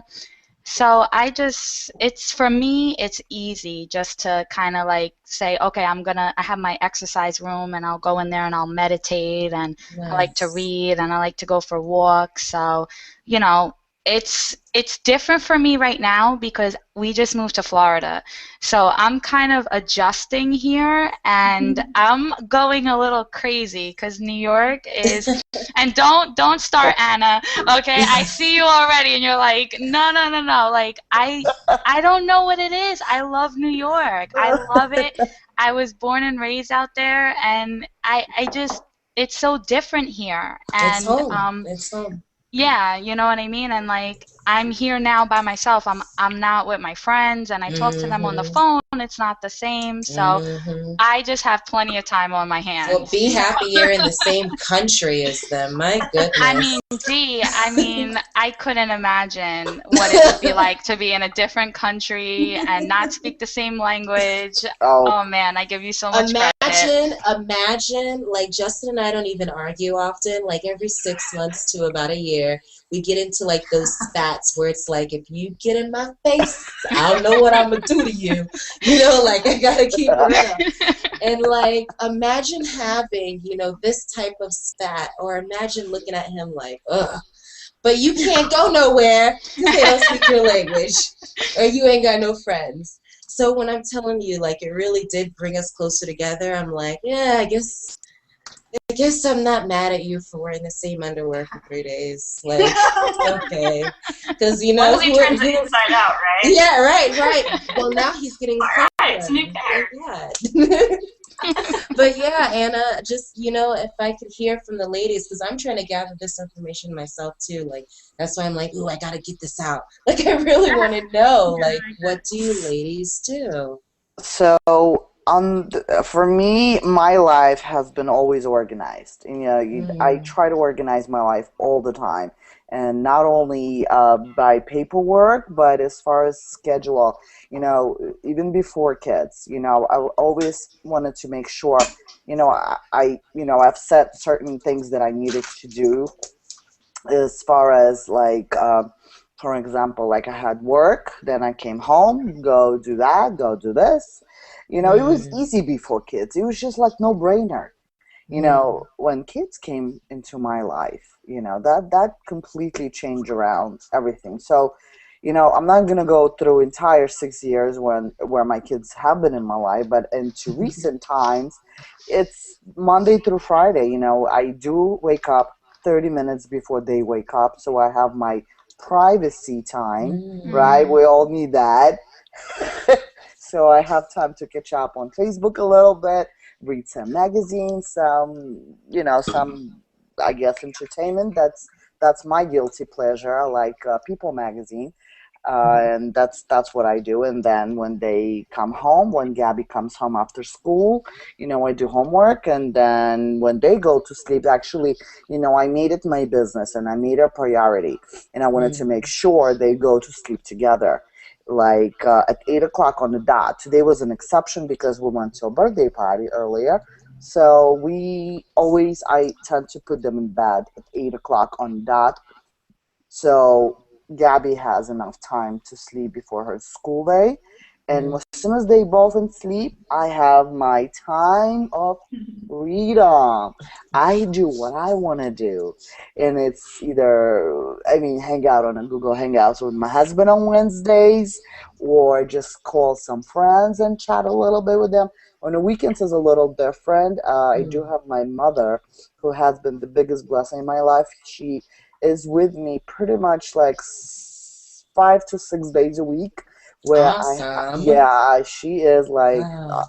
So it's for me, it's easy just to kind of like say, okay, I have my exercise room and I'll go in there and I'll meditate, and I like to Nice. read and I like to go for walks. So, you know, it's different for me right now because we just moved to Florida. So I'm kind of adjusting here and I'm going a little crazy because New York is, and don't start, Anna. Okay, I see you already, and you're like, no, no, no, no. Like I don't know what it is. I love New York. I love it. I was born and raised out there, and I just, it's so different here. It's And home. It's home. yeah, you know what I mean? And like I'm here now by myself. I'm not with my friends, and I talk to them on the Mm-hmm. phone. It's not the same. So Mm-hmm. I just have plenty of time on my Well, hands. be happy you're in the same country as them. My I goodness. mean, I couldn't imagine what it would be like to be in a different country and not speak the same language. Oh, Oh man, I give you so much credit. Imagine, like Justin and I don't even argue often. Like every 6 months to about a year, we get into like those spats where it's like, if you get in my face, I don't know what I'm gonna do to you. Like I gotta keep it real. And like, imagine having, this type of spat, or imagine looking at him like, ugh. But you can't go nowhere because they don't speak your language, or you ain't got no friends. So when I'm telling you, like, it really did bring us closer together, I'm like, yeah, I guess I'm not mad at you for wearing the same underwear for 3 days. Like, it's okay. Because, Once he turns it inside out, right? yeah, right. Well, now he's getting All right, it's a new pair. Yeah. But yeah, Anna, just, if I could hear from the ladies, because I'm trying to gather this information myself too. Like, that's why I'm like, ooh, I got to get this out. Like, I really want to know, like, what do you ladies do? so for me, my life has been always organized. I try to organize my life all the time, and not only by paperwork, but as far as schedule. Even before kids, I always wanted to make sure, I've set certain things that I needed to do as far as like for example, like I had work, then I came home, go do that, go do this. It was easy before kids. It was just like no brainer. When kids came into my life, that completely changed around everything. So I'm not gonna go through entire 6 years where my kids have been in my life, but into recent times, it's Monday through Friday. I do wake up 30 minutes before they wake up, so I have my privacy time, right? We all need that. So I have time to catch up on Facebook a little bit, read some magazines, some, I guess, entertainment. That's my guilty pleasure. I like People magazine. And that's what I do. And then when they come home, when Gabby comes home after school, I do homework. And then when they go to sleep, actually, I made it my business and I made it a priority. And I wanted to make sure they go to sleep together, like at 8 o'clock on the dot. Today was an exception because we went to a birthday party earlier. So I tend to put them in bed at 8 o'clock on the dot. So Gabby has enough time to sleep before her school day. And as soon as they both in sleep, I have my time of freedom. I do what I want to do. And it's either, I mean, hang out on a Google Hangouts with my husband on Wednesdays, or just call some friends and chat a little bit with them. On the weekends is a little different. I do have my mother, who has been the biggest blessing in my life. She is with me pretty much like 5 to 6 days a week. Where Awesome. she is like, Wow.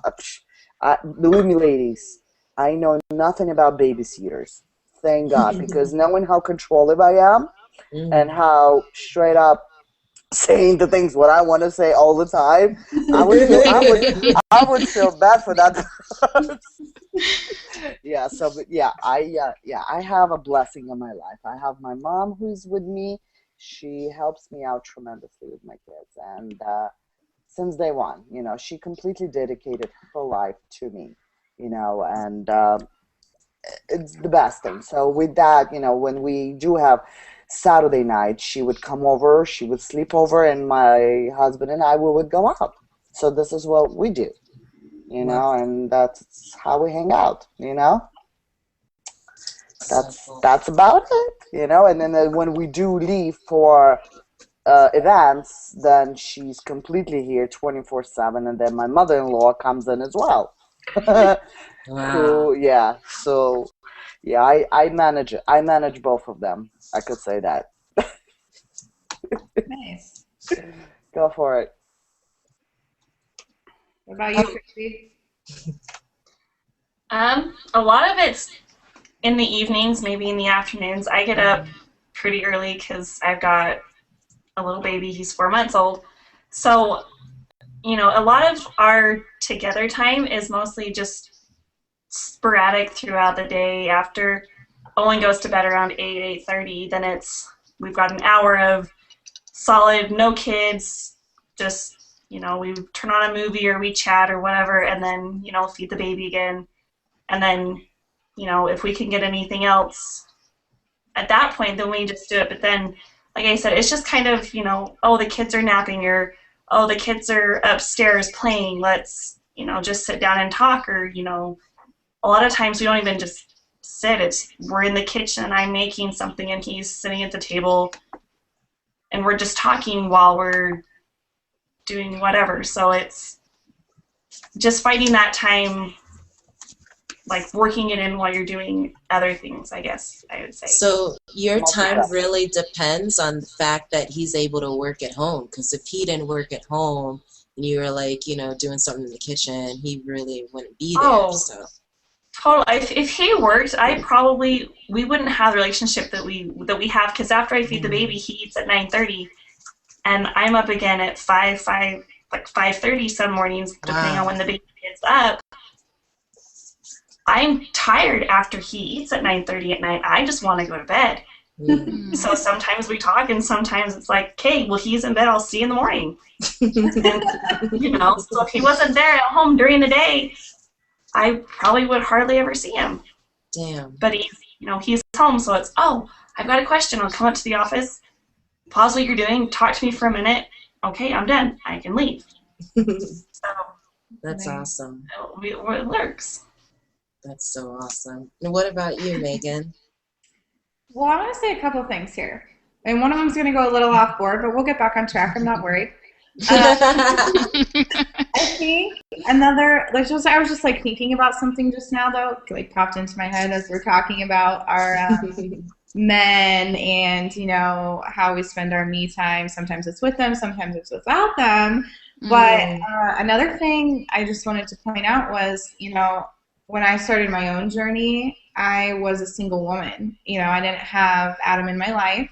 believe me, ladies, I know nothing about babysitters. Thank God, because knowing how controlling I am and how straight up saying the things what I want to say all the time, I would feel bad for that. Yeah. So, but I have a blessing in my life. I have my mom who's with me. She helps me out tremendously with my kids, and since day one, she completely dedicated her life to me, and it's the best thing. So with that, when we do have Saturday night, she would come over, she would sleep over, and my husband and we would go out. So this is what we do, Wow. and that's how we hang out, So cool. That's about it, and then when we do leave for events, then she's completely here 24/7, and then my mother-in-law comes in as well. Wow. So I manage it. I manage both of them. I could say that. Nice. Go for it. What about you, Christy? A lot of it's in the evenings, maybe in the afternoons. I get up pretty early because I've got a little baby. He's 4 months old. So, a lot of our together time is mostly just sporadic throughout the day. After Owen goes to bed around 8:30, then we've got an hour of solid, no kids, just, we turn on a movie or we chat or whatever, and then, feed the baby again. And then, if we can get anything else at that point, then we just do it. But then, like I said, it's just kind of, oh, the kids are napping, or, oh, the kids are upstairs playing, let's, just sit down and talk, or, a lot of times we don't even just sit. We're in the kitchen and I'm making something and he's sitting at the table and we're just talking while we're doing whatever. So it's just finding that time, like working it in while you're doing other things, I guess I would say. So your time Multitasking. really depends on the fact that he's able to work at home. Because if he didn't work at home and you were like, doing something in the kitchen, he really wouldn't be there. Oh. So. Totally. If he worked, we wouldn't have the relationship that we have, because after I feed the baby, he eats at 9:30, and I'm up again at 5:30 some mornings, depending on when the baby gets up. I'm tired after he eats at 9:30 at night. I just want to go to bed. So sometimes we talk, and sometimes it's like, okay, well, he's in bed. I'll see you in the morning. And, so if he wasn't there at home during the day, I probably would hardly ever see him. Damn. But he's home, so it's, oh, I've got a question. I'll come up to the office, pause what you're doing, talk to me for a minute. Okay, I'm done. I can leave. So That's awesome. it works. That's so awesome. And what about you, Megan? Well, I want to say a couple things here. And one of them's going to go a little off board, but we'll get back on track. I'm not worried. I think I was just like thinking about something just now, though, like popped into my head as we're talking about our men and, how we spend our me time. Sometimes it's with them, sometimes it's without them. But another thing I just wanted to point out was, when I started my own journey, I was a single woman. I didn't have Adam in my life.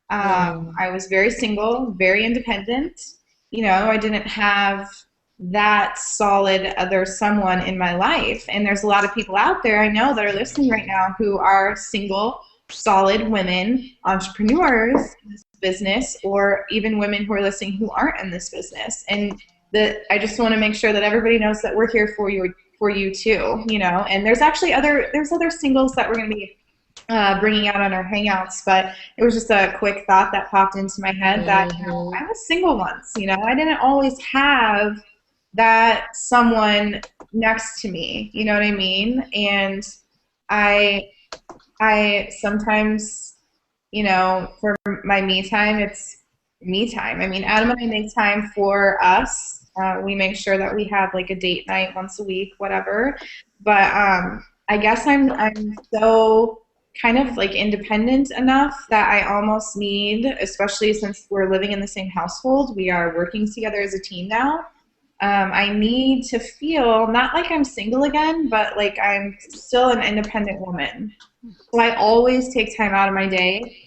I was very single, very independent. I didn't have that solid other someone in my life. And there's a lot of people out there I know that are listening right now who are single, solid women, entrepreneurs in this business, or even women who are listening who aren't in this business. And I just want to make sure that everybody knows that we're here for you too, And there's actually other singles that we're going to be bringing out on our hangouts, but it was just a quick thought that popped into my head that, you know, I was single once, you know, I didn't always have that someone next to me, you know what I mean? And I sometimes, you know, for my me time, it's me time. I mean, Adam and I make time for us. We make sure that we have like a date night once a week, whatever. But I guess I'm so kind of like independent enough that I almost need, especially since we're living in the same household, we are working together as a team now. I need to feel not like I'm single again, but like I'm still an independent woman. So I always take time out of my day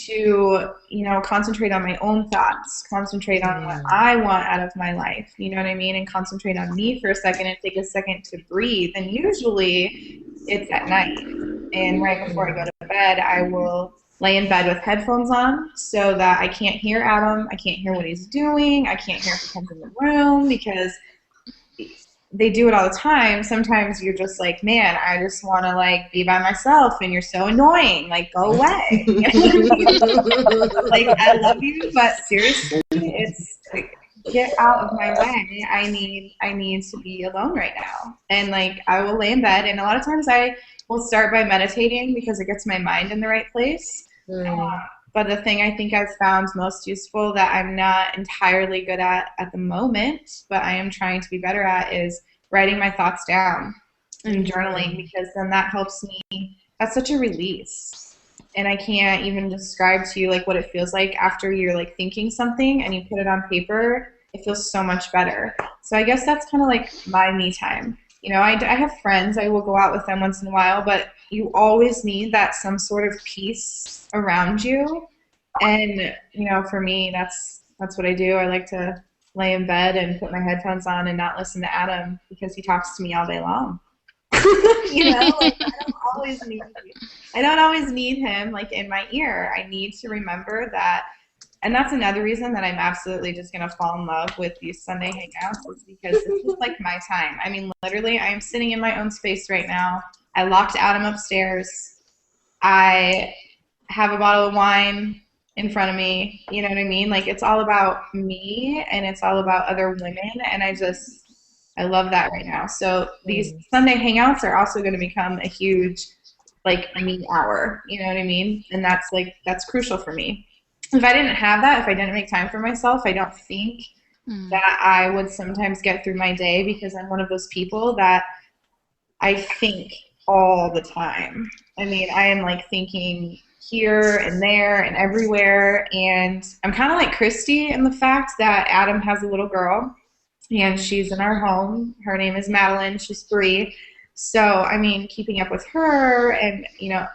to, you know, concentrate on my own thoughts, concentrate on what I want out of my life, you know what I mean, and concentrate on me for a second and take a second to breathe. And usually it's at night, and right before I go to bed, I will lay in bed with headphones on so that I can't hear Adam, I can't hear what he's doing, I can't hear if he comes in the room, because they do it all the time. Sometimes you're just like, man, I just want to like be by myself, and you're so annoying. Like, go away. Like, I love you, but seriously, it's like, get out of my way. I need to be alone right now. And like, I will lay in bed, and a lot of times I will start by meditating because it gets my mind in the right place. But the thing I think I've found most useful that I'm not entirely good at the moment, but I am trying to be better at, is writing my thoughts down and journaling, because then that helps me. That's such a release. And I can't even describe to you like what it feels like after you're like thinking something and you put it on paper. It feels so much better. So I guess that's kind of like my me time. You know, I have friends. I will go out with them once in a while, but you always need that some sort of peace around you. And, you know, for me, that's what I do. I like to lay in bed and put my headphones on and not listen to Adam because he talks to me all day long. You know, like, I don't always need him like in my ear. I need to remember that. And that's another reason that I'm absolutely just going to fall in love with these Sunday hangouts, is because this is like my time. I mean, literally, I am sitting in my own space right now. I locked Adam upstairs. I have a bottle of wine in front of me. You know what I mean? Like, it's all about me, and it's all about other women, and I love that right now. So these Sunday hangouts are also going to become a huge, like, me hour. You know what I mean? And that's crucial for me. If I didn't have that, if I didn't make time for myself, I don't think that I would sometimes get through my day, because I'm one of those people that I think all the time. I mean, I am like thinking here and there and everywhere, and I'm kind of like Christy in the fact that Adam has a little girl, and she's in our home. Her name is Madeline. She's 3. So, I mean, keeping up with her and, you know,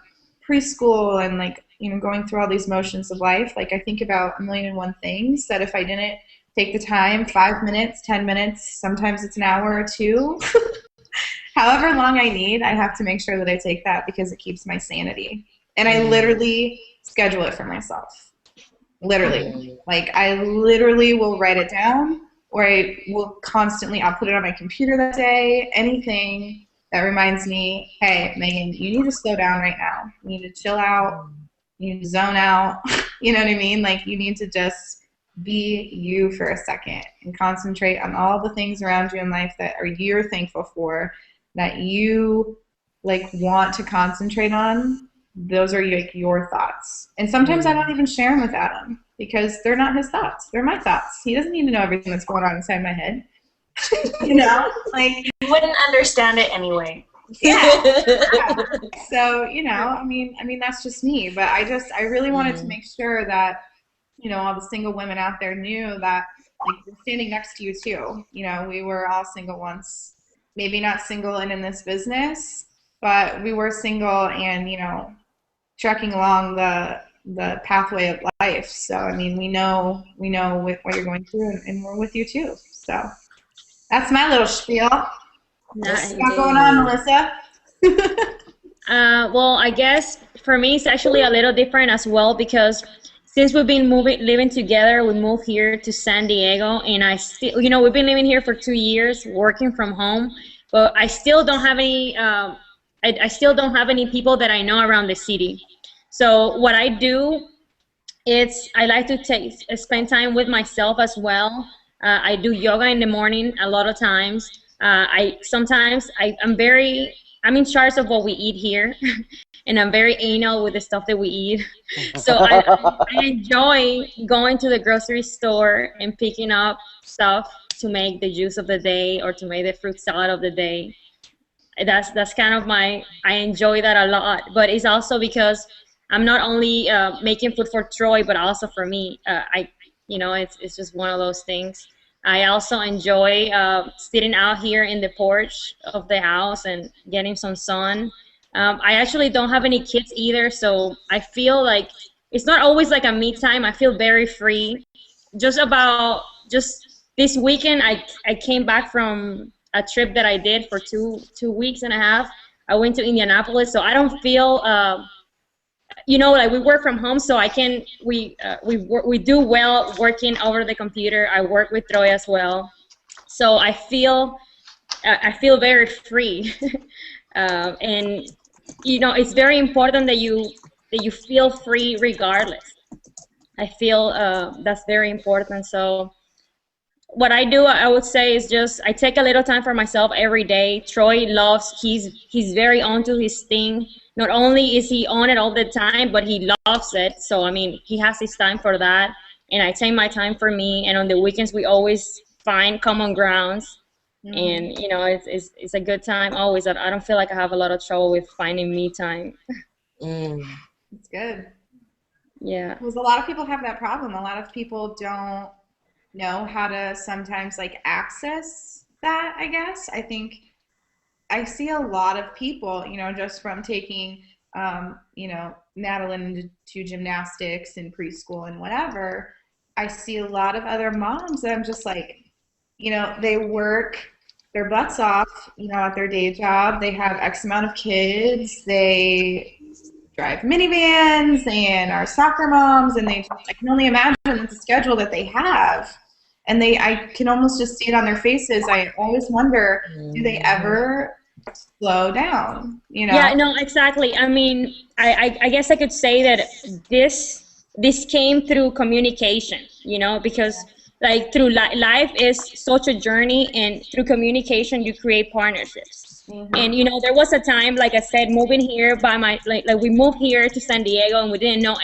preschool and like, you know, going through all these motions of life, like I think about a million and one things that if I didn't take the time, 5 minutes, 10 minutes, sometimes it's an hour or 2, however long I need, I have to make sure that I take that, because it keeps my sanity. And I literally schedule it for myself. Literally. Like, I literally will write it down, or I will constantly, I'll put it on my computer that day, anything that reminds me, hey, Megan, you need to slow down right now. You need to chill out. You need to zone out. You know what I mean? Like, you need to just be you for a second and concentrate on all the things around you in life that you're thankful for, that you like want to concentrate on. Those are like your thoughts. And sometimes I don't even share them with Adam, because they're not his thoughts. They're my thoughts. He doesn't need to know everything that's going on inside my head. You know? Like, You wouldn't understand it anyway. yeah. So, you know, I mean that's just me, but I really wanted to make sure that, you know, all the single women out there knew that, like, we're standing next to you too. You know, we were all single once. Maybe not single and in this business, but we were single and, you know, trekking along the pathway of life. So, I mean, we know what you're going through, and we're with you too. So that's my little spiel. What's going on, Melissa? Well, I guess for me it's actually a little different as well, because since we've been living together, we moved here to San Diego, and I still, you know, we've been living here for 2 years, working from home, but I still don't have any I still don't have any people that I know around the city. So what I do, I like to spend time with myself as well. I do yoga in the morning a lot of times. I'm in charge of what we eat here, and I'm very anal with the stuff that we eat. So I enjoy going to the grocery store and picking up stuff to make the juice of the day or to make the fruit salad of the day. That's kind of I enjoy that a lot. But it's also because I'm not only making food for Troy, but also for me. It's just one of those things. I also enjoy sitting out here in the porch of the house and getting some sun. I actually don't have any kids either, so I feel like it's not always like a me time. I feel very free. Just this weekend, I came back from a trip that I did for two weeks and a half. I went to Indianapolis, so I don't feel like we work from home, so we do well working over the computer. I work with Troy as well, so I feel very free, and it's very important that you feel free regardless. I feel that's very important. So what I do, I would say, is just I take a little time for myself every day. Troy he's very onto his thing. Not only is he on it all the time, but he loves it. So, I mean, he has his time for that. And I take my time for me. And on the weekends, we always find common grounds. And, it's a good time always. I don't feel like I have a lot of trouble with finding me time. It's good. Yeah. Because a lot of people have that problem. A lot of people don't know how to sometimes, access that, I guess. I think I see a lot of people, just from taking, Madeline to gymnastics and preschool and whatever. I see a lot of other moms that I'm just like, they work their butts off, at their day job. They have X amount of kids. They drive minivans and are soccer moms, and I can only imagine the schedule that they have. And I can almost just see it on their faces. I always wonder, do they ever slow down? Yeah, no, exactly. I mean, I guess I could say that this came through communication, because through life is such a journey, and through communication you create partnerships. And there was a time, like I said, moving here we moved here to San Diego, and we didn't know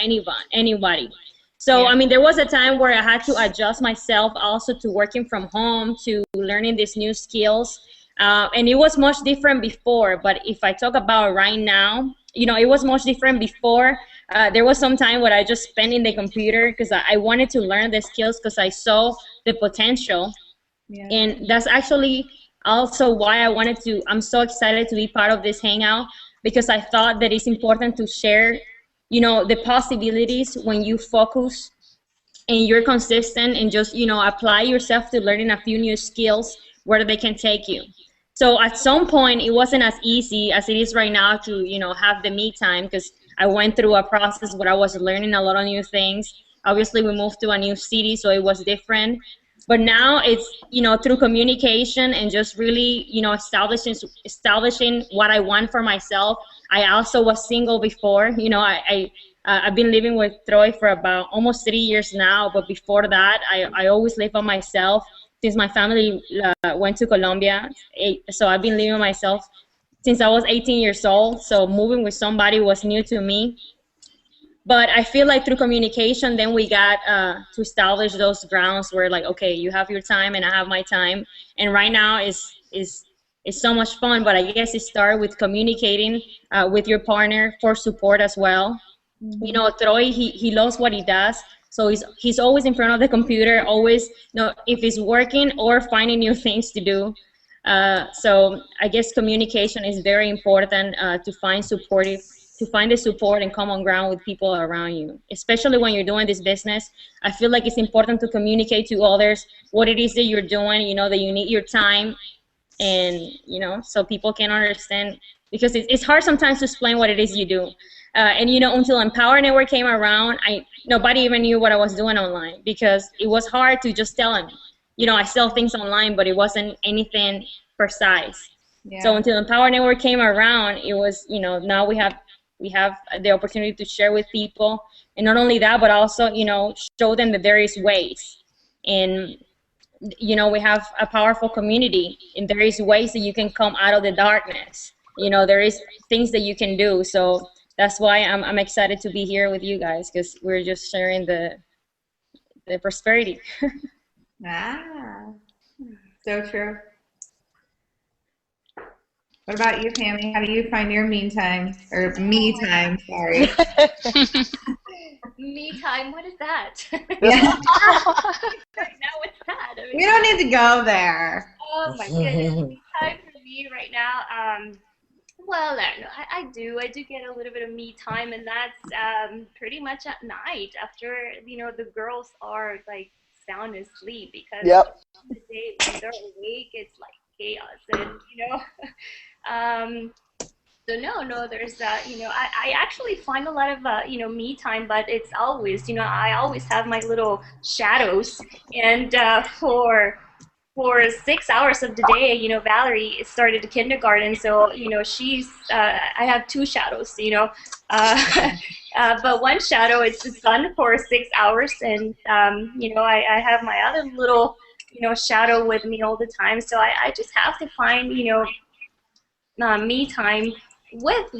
anybody. So, I mean, there was a time where I had to adjust myself also to working from home, to learning these new skills. And it was much different before. But if I talk about right now, it was much different before. There was some time where I just spent in the computer because I wanted to learn the skills because I saw the potential. Yeah. And that's actually also why I'm so excited to be part of this hangout, because I thought that it's important to share the possibilities when you focus and you're consistent and just, apply yourself to learning a few new skills where they can take you. So at some point, it wasn't as easy as it is right now to, have the me time, because I went through a process where I was learning a lot of new things. Obviously, we moved to a new city, so it was different. But now it's, through communication and just really, establishing what I want for myself. I also was single before. I've been living with Troy for about almost 3 years now. But before that, I always lived by myself since my family went to Colombia. So I've been living by myself since I was 18 years old. So moving with somebody was new to me. But I feel like through communication, then we got to establish those grounds where, okay, you have your time and I have my time. And right now is so much fun. But I guess it started with communicating with your partner for support as well. Mm-hmm. Troy, he loves what he does. So he's always in front of the computer, always, if he's working or finding new things to do. So I guess communication is very important to find the support and common ground with people around you, especially when you're doing this business. I feel like it's important to communicate to others what it is that you're doing, that you need your time, and, so people can understand, because it's hard sometimes to explain what it is you do. And, until Empower Network came around, nobody even knew what I was doing online, because it was hard to just tell them, I sell things online, but it wasn't anything precise. Yeah. So until Empower Network came around, it was, you know, now we have the opportunity to share with people, and not only that, but also, you know, show them that there is ways. And you know, we have a powerful community, and there is ways that you can come out of the darkness. You know, there is things that you can do. So that's why I'm excited to be here with you guys, because we're just sharing the prosperity. Ah, so true. What about you, Pammy? How do you find your me time? Or me time, sorry. Me time, what is that? Yeah. Right now, what's that? I mean, We don't need to go there. oh my goodness, me time for me right now. Well, I don't know. I do get a little bit of me time, and that's pretty much at night after, you know, the girls are like sound asleep, because Yep. the day when they're awake, it's like chaos, and you know. So no, there's you know, I actually find a lot of you know, me time, but it's always, you know, I always have my little shadows, and for 6 hours of the day, you know, Valerie started kindergarten, so you know, she's I have two shadows, you know, but one shadow is the sun for 6 hours, and you know, I have my other little, you know, shadow with me all the time, so I just have to find, you know, me time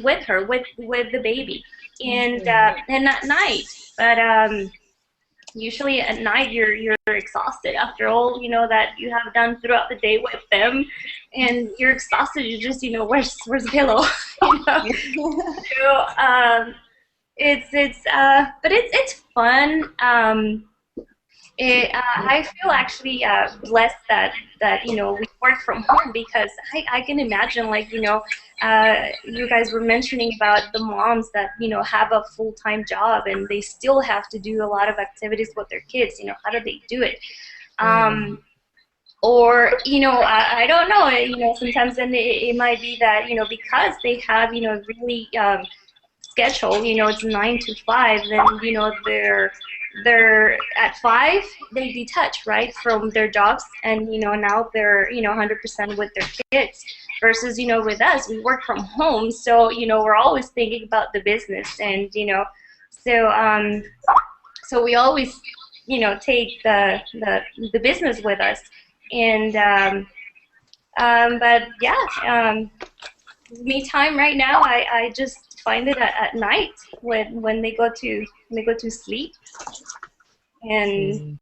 with her, with the baby, and at night, but usually at night you're exhausted after all, you know, that you have done throughout the day with them, and you're exhausted. You just, you know, where's the pillow, you know. So but it's fun. I feel actually blessed that you know, we work from home, because I can imagine, like, you know, you guys were mentioning about the moms that, you know, have a full-time job and they still have to do a lot of activities with their kids. You know, how do they do it? Or, you know, I don't know, you know, sometimes then it might be that, you know, because they have, you know, really schedule, you know, it's 9 to 5, then, you know, they're at 5 they detach, right, from their jobs, and you know, now they're, you know, 100% with their kids, versus, you know, with us, we work from home, so you know, we're always thinking about the business, and you know, so we always, you know, take the business with us, and but yeah, me time right now, I just find it at night when they go to sleep, and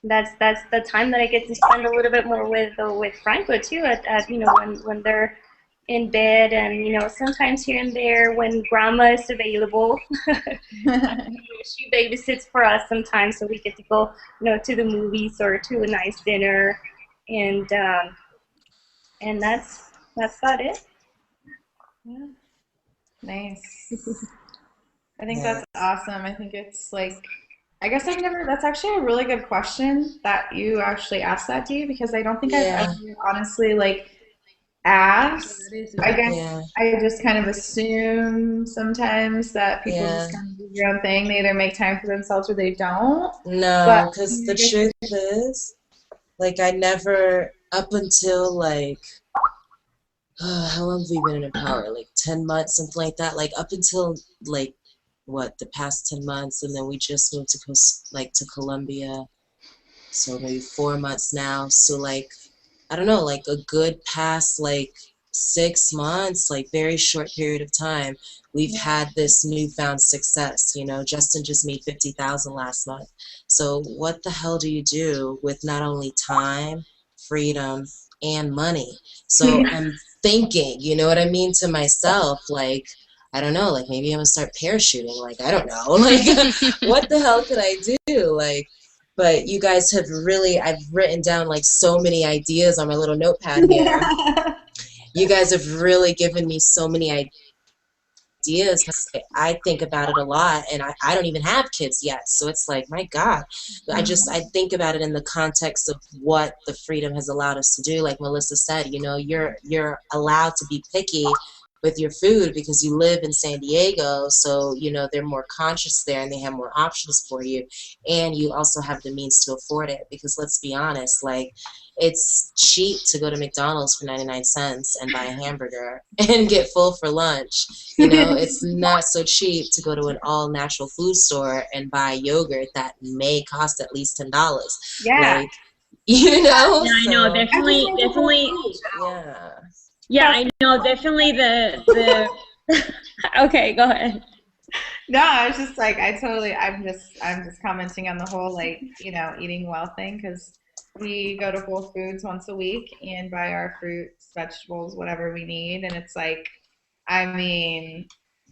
that's the time that I get to spend a little bit more with Franco too, at you know, when they're in bed, and you know, sometimes here and there when grandma is available, she babysits for us sometimes, so we get to go, you know, to the movies or to a nice dinner, and that's about it. Yeah. Nice. I think that's awesome. I think it's like, I guess that's actually a really good question that you actually asked that, Dee, because I don't think I've ever honestly like asked. I guess I just kind of assume sometimes that people just kind of do their own thing. They either make time for themselves or they don't. No, because the truth is, like, I never, up until like, how long have we been in Empower? Like 10 months, something like that. Like up until like what, the past 10 months, and then we just moved to Colombia, so maybe 4 months now. So like, I don't know, like a good past like 6 months, like very short period of time, we've had this newfound success. You know, Justin just made 50,000 last month. So what the hell do you do with not only time, freedom, and money? So I'm thinking, you know what I mean, to myself, like, I don't know, like maybe I'm gonna start parachuting, like, I don't know, like, what the hell could I do, like, but you guys have really, I've written down like so many ideas on my little notepad here. You guys have really given me so many ideas. I think about it a lot, and I don't even have kids yet, so it's like, my God. I think about it in the context of what the freedom has allowed us to do. Like Melissa said, you know, you're allowed to be picky with your food because you live in San Diego, so you know they're more conscious there and they have more options for you, and you also have the means to afford it. Because let's be honest, like it's cheap to go to McDonald's for 99 cents and buy a hamburger and get full for lunch. You know, it's not so cheap to go to an all natural food store and buy yogurt that may cost at least $10. Yeah. Like, you know, Yeah, I know, definitely. yeah. Yeah, I know, definitely the. Okay, go ahead. No, I was just like, I'm just commenting on the whole, like, you know, eating well thing, because we go to Whole Foods once a week and buy our fruits, vegetables, whatever we need. And it's like, I mean,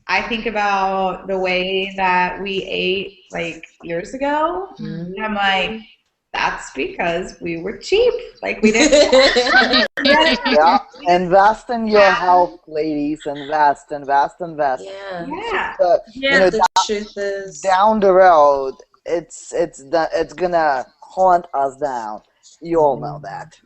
I think about the way that we ate like years ago. And I'm like, that's because we were cheap. Like, we didn't. Yeah, invest in your health, ladies. Invest. Yeah. Yeah. So, you know, The truth is, down the road, it's gonna haunt us down. You all know that.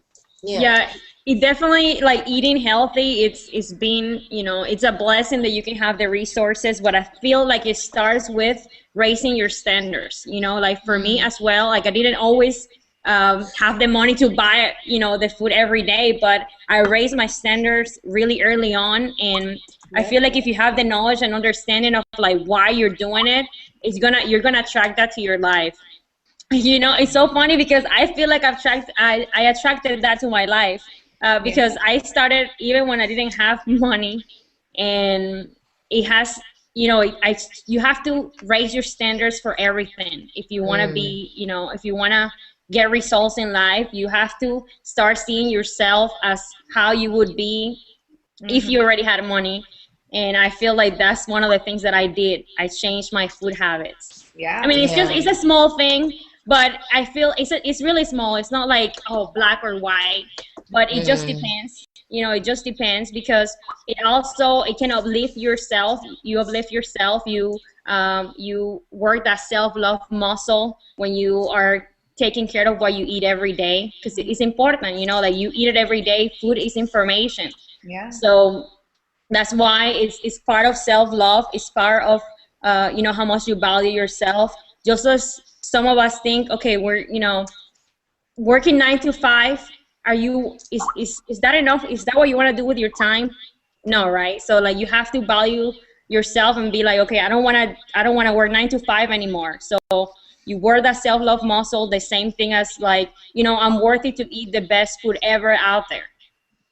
Yeah, it definitely, like, eating healthy, it's been, you know, it's a blessing that you can have the resources, but I feel like it starts with raising your standards, you know, like for me as well, like I didn't always have the money to buy, you know, the food every day, but I raised my standards really early on, and I feel like if you have the knowledge and understanding of like why you're doing it, you're gonna attract that to your life. You know, it's so funny because I feel like I attracted that to my life because I started even when I didn't have money, and it has, you know, you have to raise your standards for everything if you want to be, you know, if you want to get results in life, you have to start seeing yourself as how you would be if you already had money. And I feel like that's one of the things that I did. I changed my food habits. Yeah. I mean, it's a small thing, but I feel it's really small. It's not like, oh, black or white, but it just depends. You know, it just depends because it can uplift yourself. You uplift yourself. You work that self-love muscle when you are taking care of what you eat every day, because it's important. You know, like you eat it every day. Food is information. Yeah. So that's why it's part of self-love. It's part of you know, how much you value yourself. Just as some of us think, okay, we're, you know, working 9 to 5. Is that enough? Is that what you want to do with your time? No, right? So like you have to value yourself and be like, okay, I don't want to work 9 to 5 anymore. So you work that self-love muscle, the same thing as like, you know, I'm worthy to eat the best food ever out there.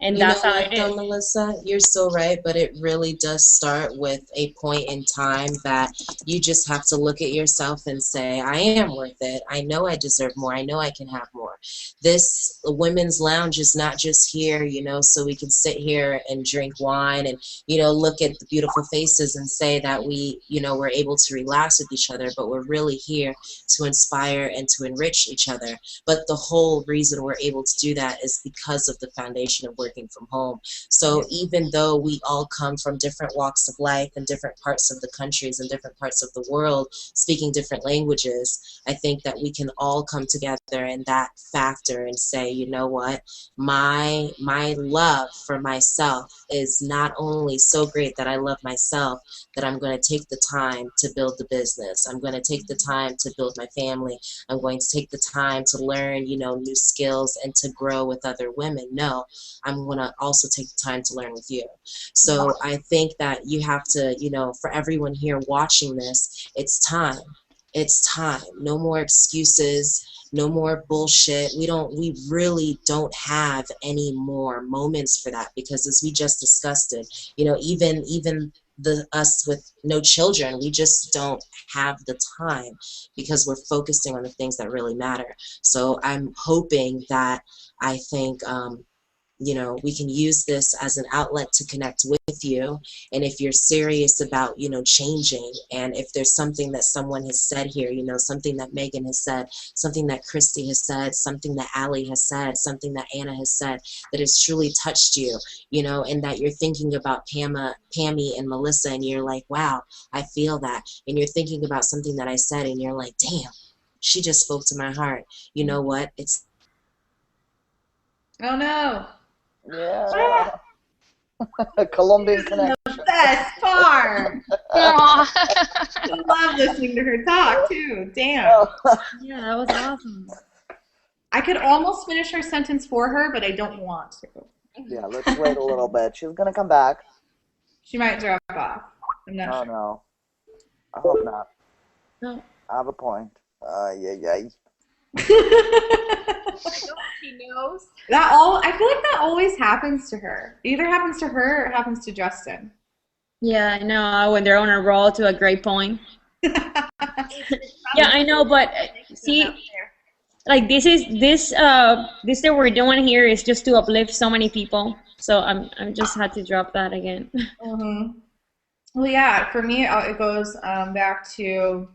And that's how it is. Melissa, you're so right, but it really does start with a point in time that you just have to look at yourself and say, I am worth it. I know I deserve more. I know I can have more. This women's lounge is not just here, you know, so we can sit here and drink wine and, you know, look at the beautiful faces and say that we, you know, we're able to relax with each other, but we're really here to inspire and to enrich each other. But the whole reason we're able to do that is because of the foundation of working from home. So even though we all come from different walks of life and different parts of the countries and different parts of the world, speaking different languages, I think that we can all come together in that factor and say, you know what, my love for myself is not only so great that I love myself, that I'm going to take the time to build the business. I'm going to take the time to build my family. I'm going to take the time to learn, you know, new skills and to grow with other women. No, I'm going to also take the time to learn with you. So I think that you have to, you know, for everyone here watching this, it's time. It's time. No more excuses. No more bullshit. We really don't have any more moments for that, because as we just discussed it, you know, even us with no children, we just don't have the time because we're focusing on the things that really matter. So I'm hoping that, I think, you know, we can use this as an outlet to connect with you. And if you're serious about, you know, changing, and if there's something that someone has said here, you know, something that Megan has said, something that Christy has said, something that Allie has said, something that Anna has said, that has truly touched you, you know, and that you're thinking about Pammy and Melissa, and you're like, wow, I feel that. And you're thinking about something that I said, and you're like, damn, she just spoke to my heart. You know what? It's... Oh no. Yeah. Colombian connection. best part. Aw. I love listening to her talk too. Damn. Oh, Yeah, that was awesome. I could almost finish her sentence for her, but I don't want to. yeah, let's wait a little bit. She's gonna come back. She might drop off. I'm not Oh sure. no. I hope not. No. I have a point. Yeah. She knows. I feel like that always happens to her. It either happens to her or it happens to Justin. Yeah, I know. When they're on a roll to a great point. Yeah, I know, but see, like this that we're doing here is just to uplift so many people. So I'm just had to drop that again. Mhm. Well, yeah, for me, it goes back to,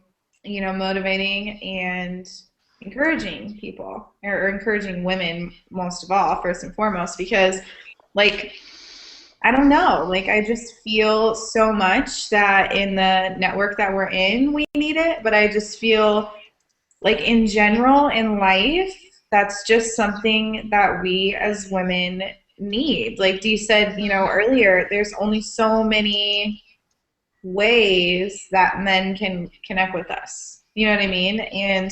motivating and encouraging people, or encouraging women most of all, first and foremost, because, like, I don't know, like, I just feel so much that in the network that we're in, we need it, but I just feel like in general in life, that's just something that we as women need. Like Dee said, earlier, there's only so many ways that men can connect with us. You know what I mean? And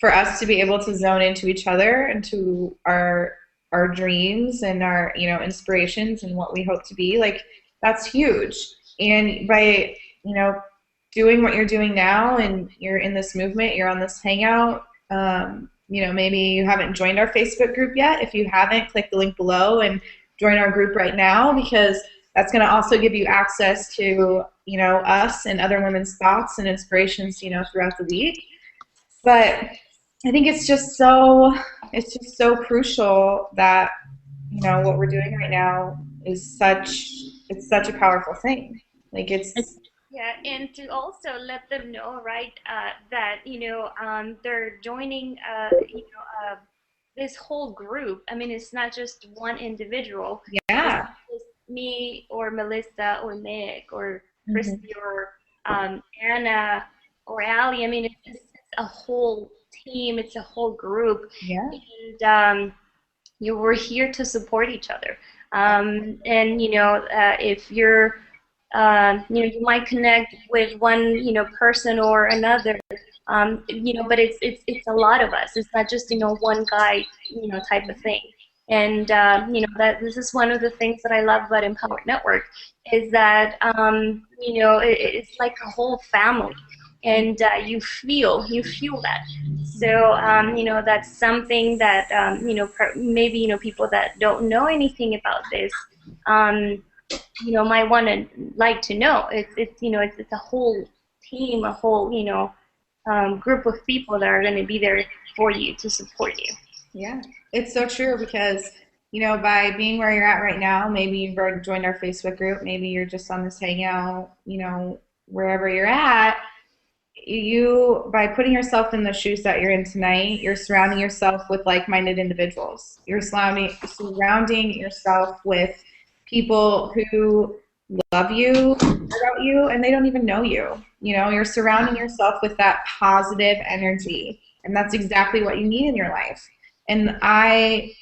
for us to be able to zone into each other and to our dreams and our, inspirations and what we hope to be, like, that's huge. And by, doing what you're doing now, and you're in this movement, you're on this hangout, maybe you haven't joined our Facebook group yet. If you haven't, click the link below and join our group right now, because that's going to also give you access to, us and other women's thoughts and inspirations, throughout the week. But I think it's just so crucial that, what we're doing right now is such a powerful thing. Like, it's Yeah, and to also let them know, right, that they're joining, this whole group. I mean, it's not just one individual. yeah. It's me or Melissa or Nick or Christy or Anna or Allie. I mean, it's a whole team. It's a whole group. Yeah. And we're here to support each other. And if you're you might connect with one, person or another, but it's a lot of us. It's not just, one guy, type of thing. And, that this is one of the things that I love about Empowered Network is that, it's like a whole family. And you feel that. So, that's something that, maybe, people that don't know anything about this, might want to like to know. It's a whole team, a whole, group of people that are going to be there for you to support you. Yeah, it's so true, because, by being where you're at right now, maybe you've already joined our Facebook group, maybe you're just on this hangout, wherever you're at, by putting yourself in the shoes that you're in tonight, you're surrounding yourself with like-minded individuals. You're surrounding yourself with people who love you, about you, and they don't even know you. You're surrounding yourself with that positive energy, and that's exactly what you need in your life. And I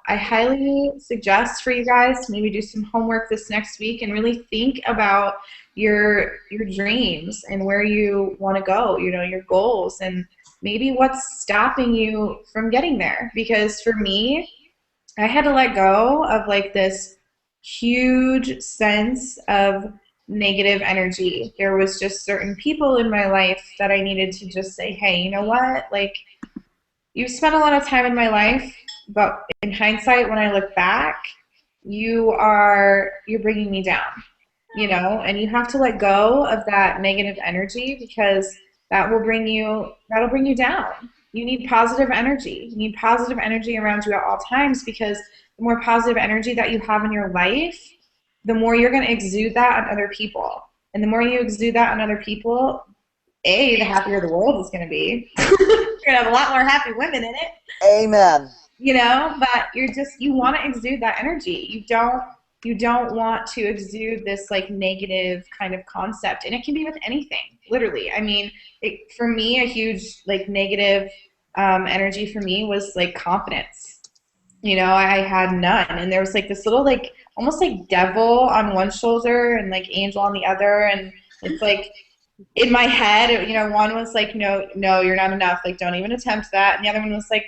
highly suggest for you guys to maybe do some homework this next week and really think about your dreams and where you want to go, your goals, and maybe what's stopping you from getting there. Because for me, I had to let go of like this huge sense of negative energy. There was just certain people in my life that I needed to just say, hey, you know what? Like, you spent a lot of time in my life, but in hindsight, when I look back, you're bringing me down, and you have to let go of that negative energy, because that'll bring you down. You need positive energy. You need positive energy around you at all times, because the more positive energy that you have in your life, the more you're going to exude that on other people. And the more you exude that on other people, the happier the world is going to be. You're going to have a lot more happy women in it. Amen. But you want to exude that energy. You don't want to exude this like negative kind of concept. And it can be with anything, literally. I mean, for me, a huge like negative energy for me was like confidence. You know, I had none. And there was like this little, like, almost like devil on one shoulder and like angel on the other. And it's like in my head, you know, one was like, no, no, you're not enough. Like, don't even attempt that. And the other one was like,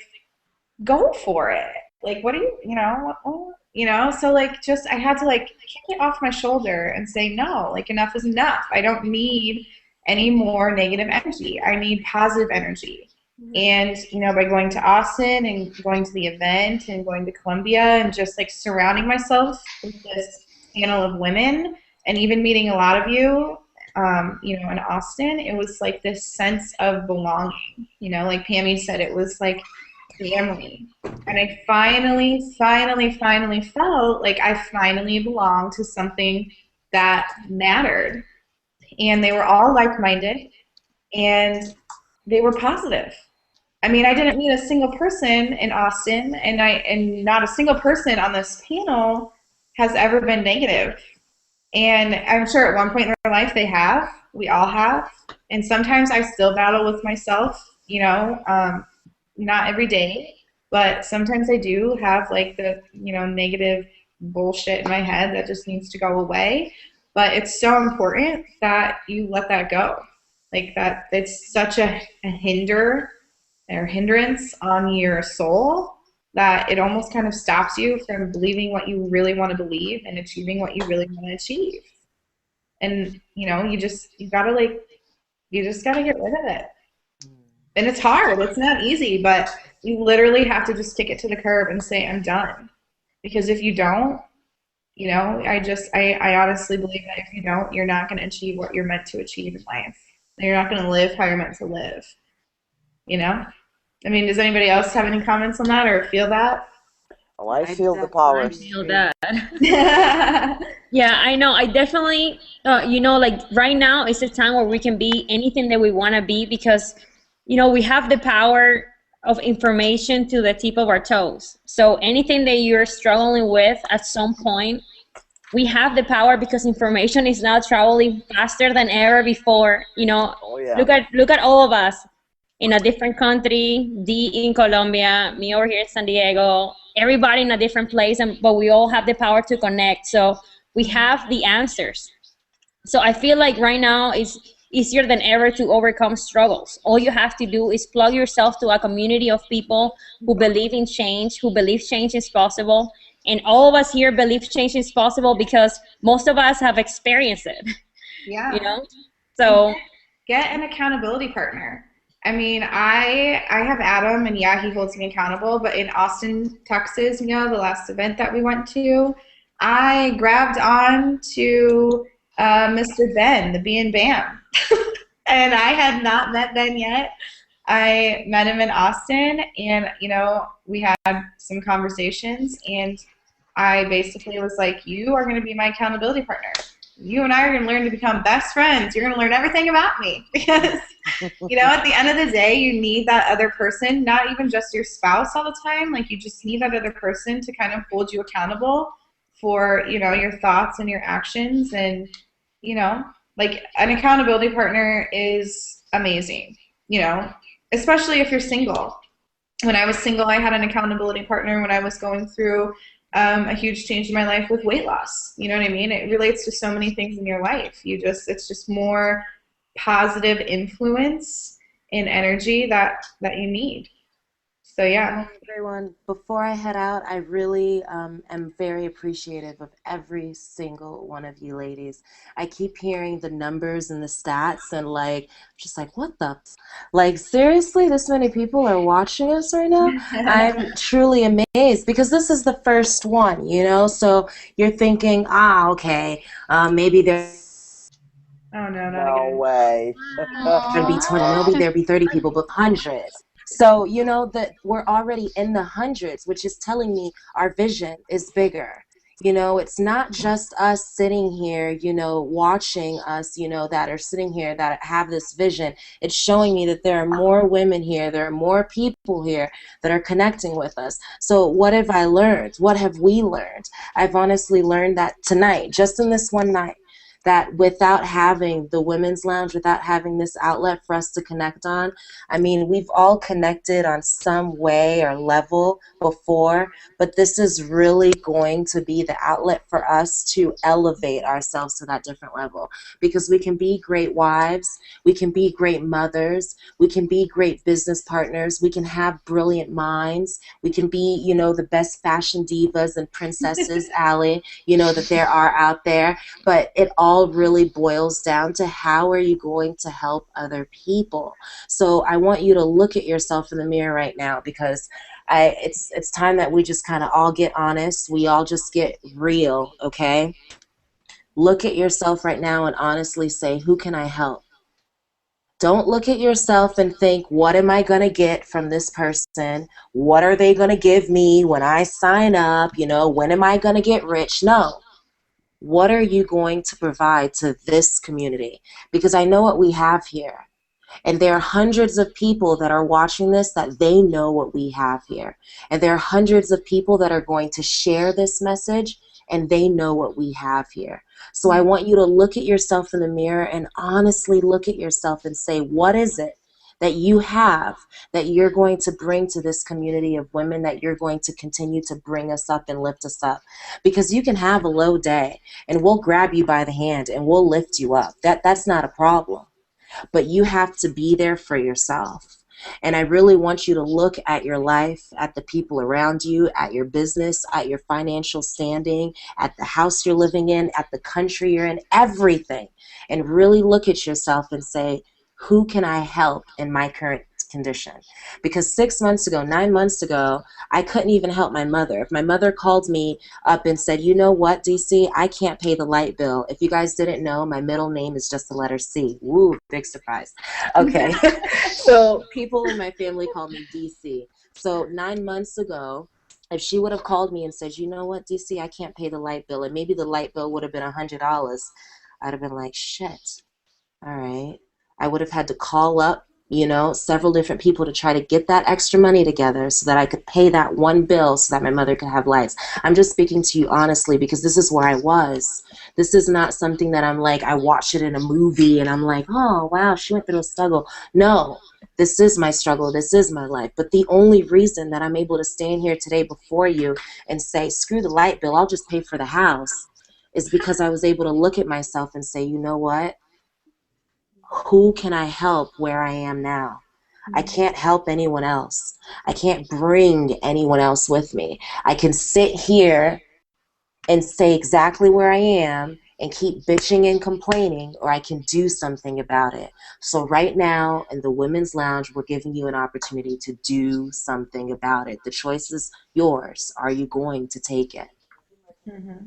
go for it. Like, what do you know? So like, just, I had to like kick it off my shoulder and say, no, like, enough is enough. I don't need any more negative energy. I need positive energy. And, you know, by going to Austin and going to the event and going to Columbia and just like surrounding myself with this panel of women and even meeting a lot of you, you know, in Austin, it was like this sense of belonging. You know, like Pammy said, it was like family. And I finally felt like I finally belonged to something that mattered. And they were all like-minded, and they were positive. I mean, I didn't meet a single person in Austin, and not a single person on this panel has ever been negative. And I'm sure at one point in their life they have. We all have. And sometimes I still battle with myself, you know, not every day, but sometimes I do have like the, you know, negative bullshit in my head that just needs to go away. But it's so important that you let that go. Like that, it's such a hindrance on your soul that it almost kind of stops you from believing what you really want to believe and achieving what you really want to achieve. And, you know, you just gotta get rid of it. And it's hard. It's not easy, but you literally have to just kick it to the curb and say, I'm done. Because if you don't, you know, I honestly believe that if you don't, you're not going to achieve what you're meant to achieve in life. You're not going to live how you're meant to live. You know? I mean, does anybody else have any comments on that or feel that? Oh, I feel the power. I feel that. Yeah, I know. I definitely, you know, like right now is the time where we can be anything that we want to be because, you know, we have the power of information to the tip of our toes. So anything that you're struggling with at some point, we have the power because information is now traveling faster than ever before. You know, look at all of us in a different country, Dee in Colombia, me over here in San Diego, everybody in a different place, but we all have the power to connect. So we have the answers. So I feel like right now is easier than ever to overcome struggles. All you have to do is plug yourself to a community of people who believe in change, who believe change is possible. And all of us here believe change is possible because most of us have experienced it. Yeah. You know? So get an accountability partner. I mean, I have Adam, and yeah, he holds me accountable, but in Austin, Texas, you know, the last event that we went to, I grabbed on to Mr. Ben, the B and Bam. And I had not met Ben yet. I met him in Austin, and, you know, we had some conversations, and I basically was like, you are going to be my accountability partner. You and I are going to learn to become best friends. You're going to learn everything about me because, you know, at the end of the day, you need that other person, not even just your spouse all the time. Like, you just need that other person to kind of hold you accountable for, you know, your thoughts and your actions. And, you know, like, an accountability partner is amazing, you know, especially if you're single. When I was single, I had an accountability partner when I was going through a huge change in my life with weight loss. You know what I mean? It relates to so many things in your life. It's just more positive influence and energy that you need. So yeah. Everyone, before I head out, I really am very appreciative of every single one of you ladies. I keep hearing the numbers and the stats and like, just like, what the? Like, seriously, this many people are watching us right now? I'm truly amazed because this is the first one, you know? So you're thinking, okay, maybe there's Oh, no, not No again. way. there'd be 20, maybe there'd be 30 people, but hundreds. So, you know, that we're already in the hundreds, which is telling me our vision is bigger. You know, it's not just us sitting here, you know, watching us, you know, that are sitting here that have this vision. It's showing me that there are more women here. There are more people here that are connecting with us. So what have I learned? What have we learned? I've honestly learned that tonight, just in this one night, that without having the Women's Lounge, without having this outlet for us to connect on, I mean, we've all connected on some way or level before, but this is really going to be the outlet for us to elevate ourselves to that different level, because we can be great wives, we can be great mothers, we can be great business partners, we can have brilliant minds, we can be, you know, the best fashion divas and princesses, Allie, you know, that there are out there. But it all really boils down to how are you going to help other people. So I want you to look at yourself in the mirror right now, because it's time that we just kind of all get honest. We all just get real, okay? Look at yourself right now and honestly say, who can I help? Don't look at yourself and think, what am I going to get from this person? What are they going to give me when I sign up? You know, when am I going to get rich? No. What are you going to provide to this community? Because I know what we have here. And there are hundreds of people that are watching this that they know what we have here. And there are hundreds of people that are going to share this message and they know what we have here. So I want you to look at yourself in the mirror and honestly look at yourself and say, what is it that you have that you're going to bring to this community of women, that you're going to continue to bring us up and lift us up? Because you can have a low day and we'll grab you by the hand and we'll lift you up. That's not a problem. But you have to be there for yourself. And I really want you to look at your life, at the people around you, at your business, at your financial standing, at the house you're living in, at the country you're in, everything. And really look at yourself and say, who can I help in my current condition? Because 6 months ago, 9 months ago, I couldn't even help my mother. If my mother called me up and said, you know what, DC, I can't pay the light bill. If you guys didn't know, my middle name is just the letter C. Woo, big surprise. Okay. So people in my family call me DC. So 9 months ago, if she would have called me and said, you know what, DC, I can't pay the light bill, and maybe the light bill would have been $100, I'd have been like, shit, all right. I would have had to call up, you know, several different people to try to get that extra money together so that I could pay that one bill so that my mother could have lights. I'm just speaking to you honestly because this is where I was. This is not something that I'm like, I watched it in a movie and I'm like, oh, wow, she went through a struggle. No, this is my struggle. This is my life. But the only reason that I'm able to stand here today before you and say, screw the light bill, I'll just pay for the house, is because I was able to look at myself and say, you know what? Who can I help where I am now? I can't help anyone else. I can't bring anyone else with me. I can sit here and say exactly where I am and keep bitching and complaining, or I can do something about it. So right now in the Women's Lounge, we're giving you an opportunity to do something about it. The choice is yours. Are you going to take it? Mm-hmm.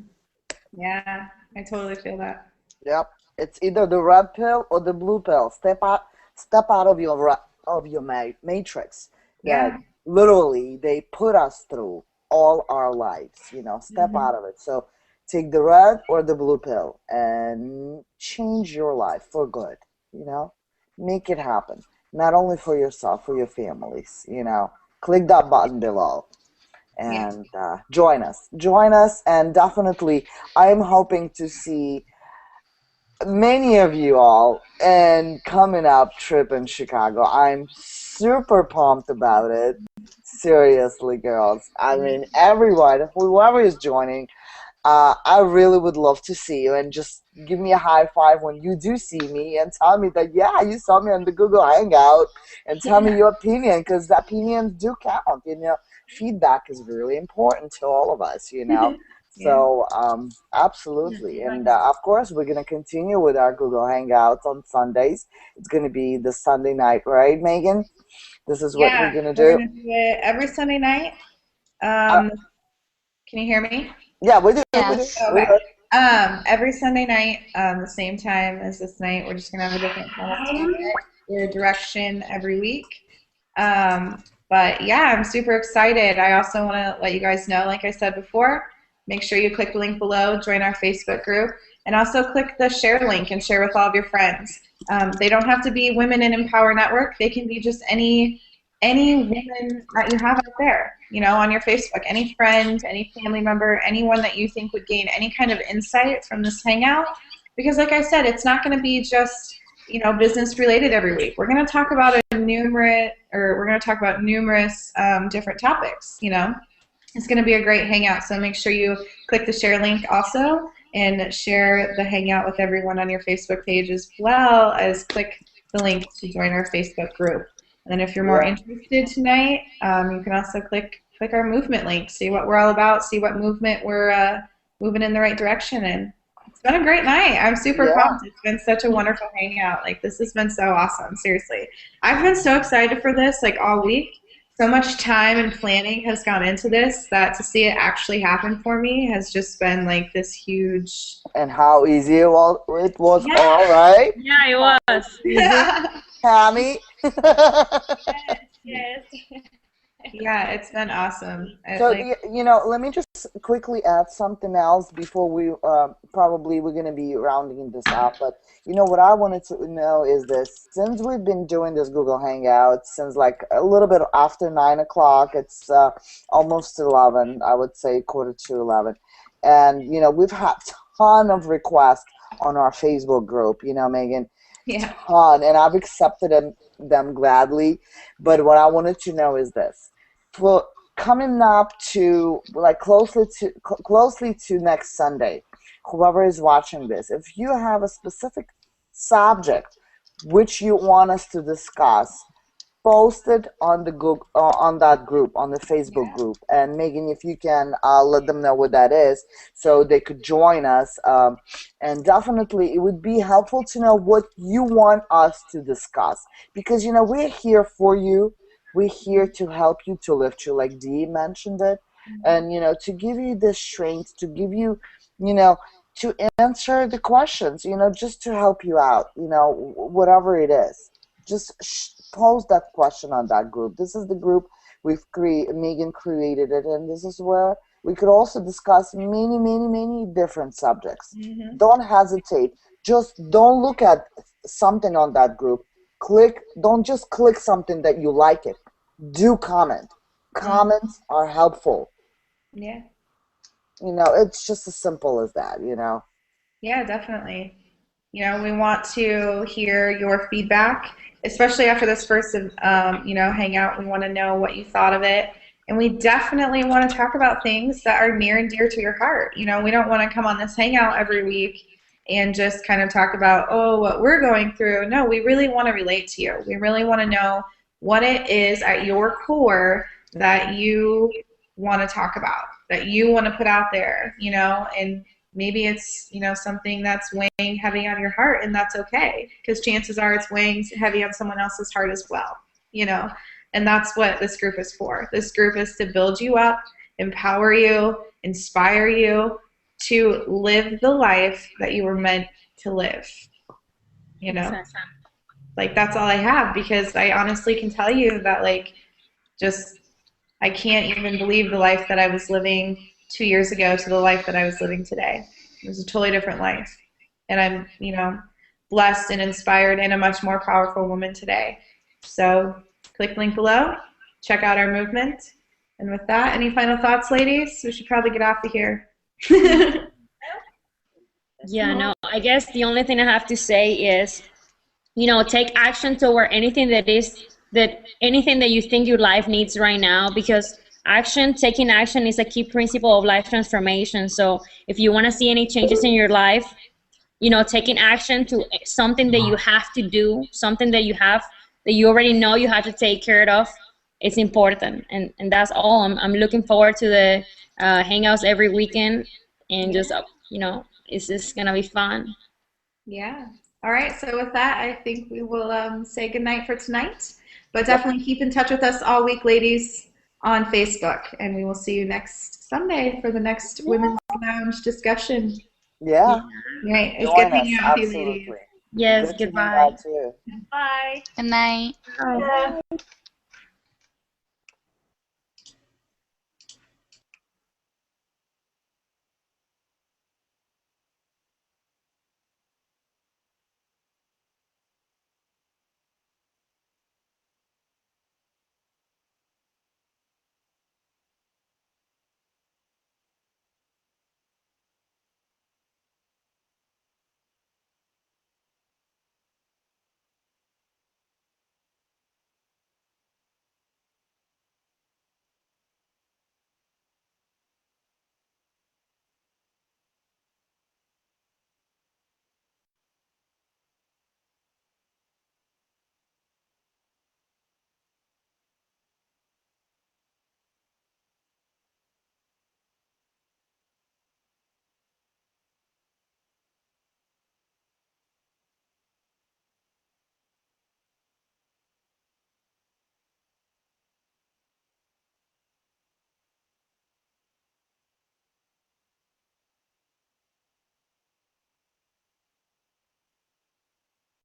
Yeah, I totally feel that. Yep. It's either the red pill or the blue pill. Step out of your matrix. Yeah. That literally they put us through all our lives. You know, step out of it. So take the red or the blue pill and change your life for good. You know, make it happen. Not only for yourself, for your families. You know, click that button below and join us. Join us, and definitely, I'm hoping to see many of you all and coming up trip in Chicago. I'm super pumped about it. Seriously, girls. I mean, everyone, whoever is joining, I really would love to see you, and just give me a high five when you do see me and tell me that, yeah, you saw me on the Google Hangout, and tell me your opinion, because the opinions do count. You know, feedback is really important to all of us, you know. So, absolutely. And, of course, we're going to continue with our Google Hangouts on Sundays. It's going to be the Sunday night, right, Megan? This is what we're going to do? We're going to do it every Sunday night. Can you hear me? Yeah, we do. Yes. Okay. Every Sunday night, the same time as this night, we're just going to have a different direction every week. But, yeah, I'm super excited. I also want to let you guys know, like I said before, make sure you click the link below, join our Facebook group, and also click the share link and share with all of your friends. They don't have to be Women in Empower Network. They can be just any woman that you have out there, you know, on your Facebook, any friend, any family member, anyone that you think would gain any kind of insight from this hangout, because like I said, it's not going to be just, business related every week. We're going to talk about numerous different topics, It's going to be a great hangout, so make sure you click the share link also and share the hangout with everyone on your Facebook page, as well as click the link to join our Facebook group. And then if you're more interested tonight, you can also click our movement link, see what we're all about, see what movement we're moving in the right direction in. It's been a great night. I'm super pumped. It's been such a wonderful hangout. Like, this has been so awesome, seriously. I've been so excited for this, like, all week. So much time and planning has gone into this that to see it actually happen for me has just been like this huge. And how easy it was, all right? Yeah, it was. Tammy? Yes. Yeah, it's been awesome. So, let me just quickly add something else before we probably we're going to be rounding this up. But, what I wanted to know is this. Since we've been doing this Google Hangout since like a little bit after 9 o'clock, it's almost 11, I would say 11:45. And, we've had a ton of requests on our Facebook group, Megan. Yeah. Ton. And I've accepted them gladly. But what I wanted to know is this. Well, coming up to like closely to next Sunday, whoever is watching this, if you have a specific subject which you want us to discuss, post it on the Google, on that group, on the Facebook group. And Megan, if you can let them know what that is, so they could join us. And definitely, it would be helpful to know what you want us to discuss, because we're here for you. We're here to help you, to lift you, like Dee mentioned it, and to give you the strength, to give you, to answer the questions, just to help you out, whatever it is. Just post that question on that group. This is the group Megan created it, and this is where we could also discuss many different subjects. Mm-hmm. Don't hesitate. Just don't look at something on that group. Don't just click something that you like it. Do comment. Comments are helpful. Yeah. It's just as simple as that, Yeah, definitely. We want to hear your feedback, especially after this first, hangout. We want to know what you thought of it. And we definitely want to talk about things that are near and dear to your heart. We don't want to come on this hangout every week and just kind of talk about, what we're going through. No, we really want to relate to you. We really want to know what it is at your core that you want to talk about, that you want to put out there, and maybe it's, something that's weighing heavy on your heart, and that's okay, because chances are it's weighing heavy on someone else's heart as well, and that's what this group is for. This group is to build you up, empower you, inspire you to live the life that you were meant to live, Like, that's all I have, because I honestly can tell you that, I can't even believe the life that I was living 2 years ago to the life that I was living today. It was a totally different life. And I'm, blessed and inspired and a much more powerful woman today. So click link below, check out our movement. And with that, any final thoughts, ladies? We should probably get off of here. Yeah, no, I guess the only thing I have to say is, take action toward anything that you think your life needs right now, because taking action is a key principle of life transformation. So if you want to see any changes in your life, taking action to something that you have to do, something that you already know you have to take care of, it's important. And that's all. I'm looking forward to the hangouts every weekend, and just, it's just going to be fun. Yeah. All right. So with that, I think we will say goodnight for tonight. But definitely keep in touch with us all week, ladies, on Facebook. And we will see you next Sunday for the next Women's Lounge discussion. Yeah. Right. It's good hanging out with you, ladies. Yes, Good to goodbye. meet you. Bye. Good night. Bye.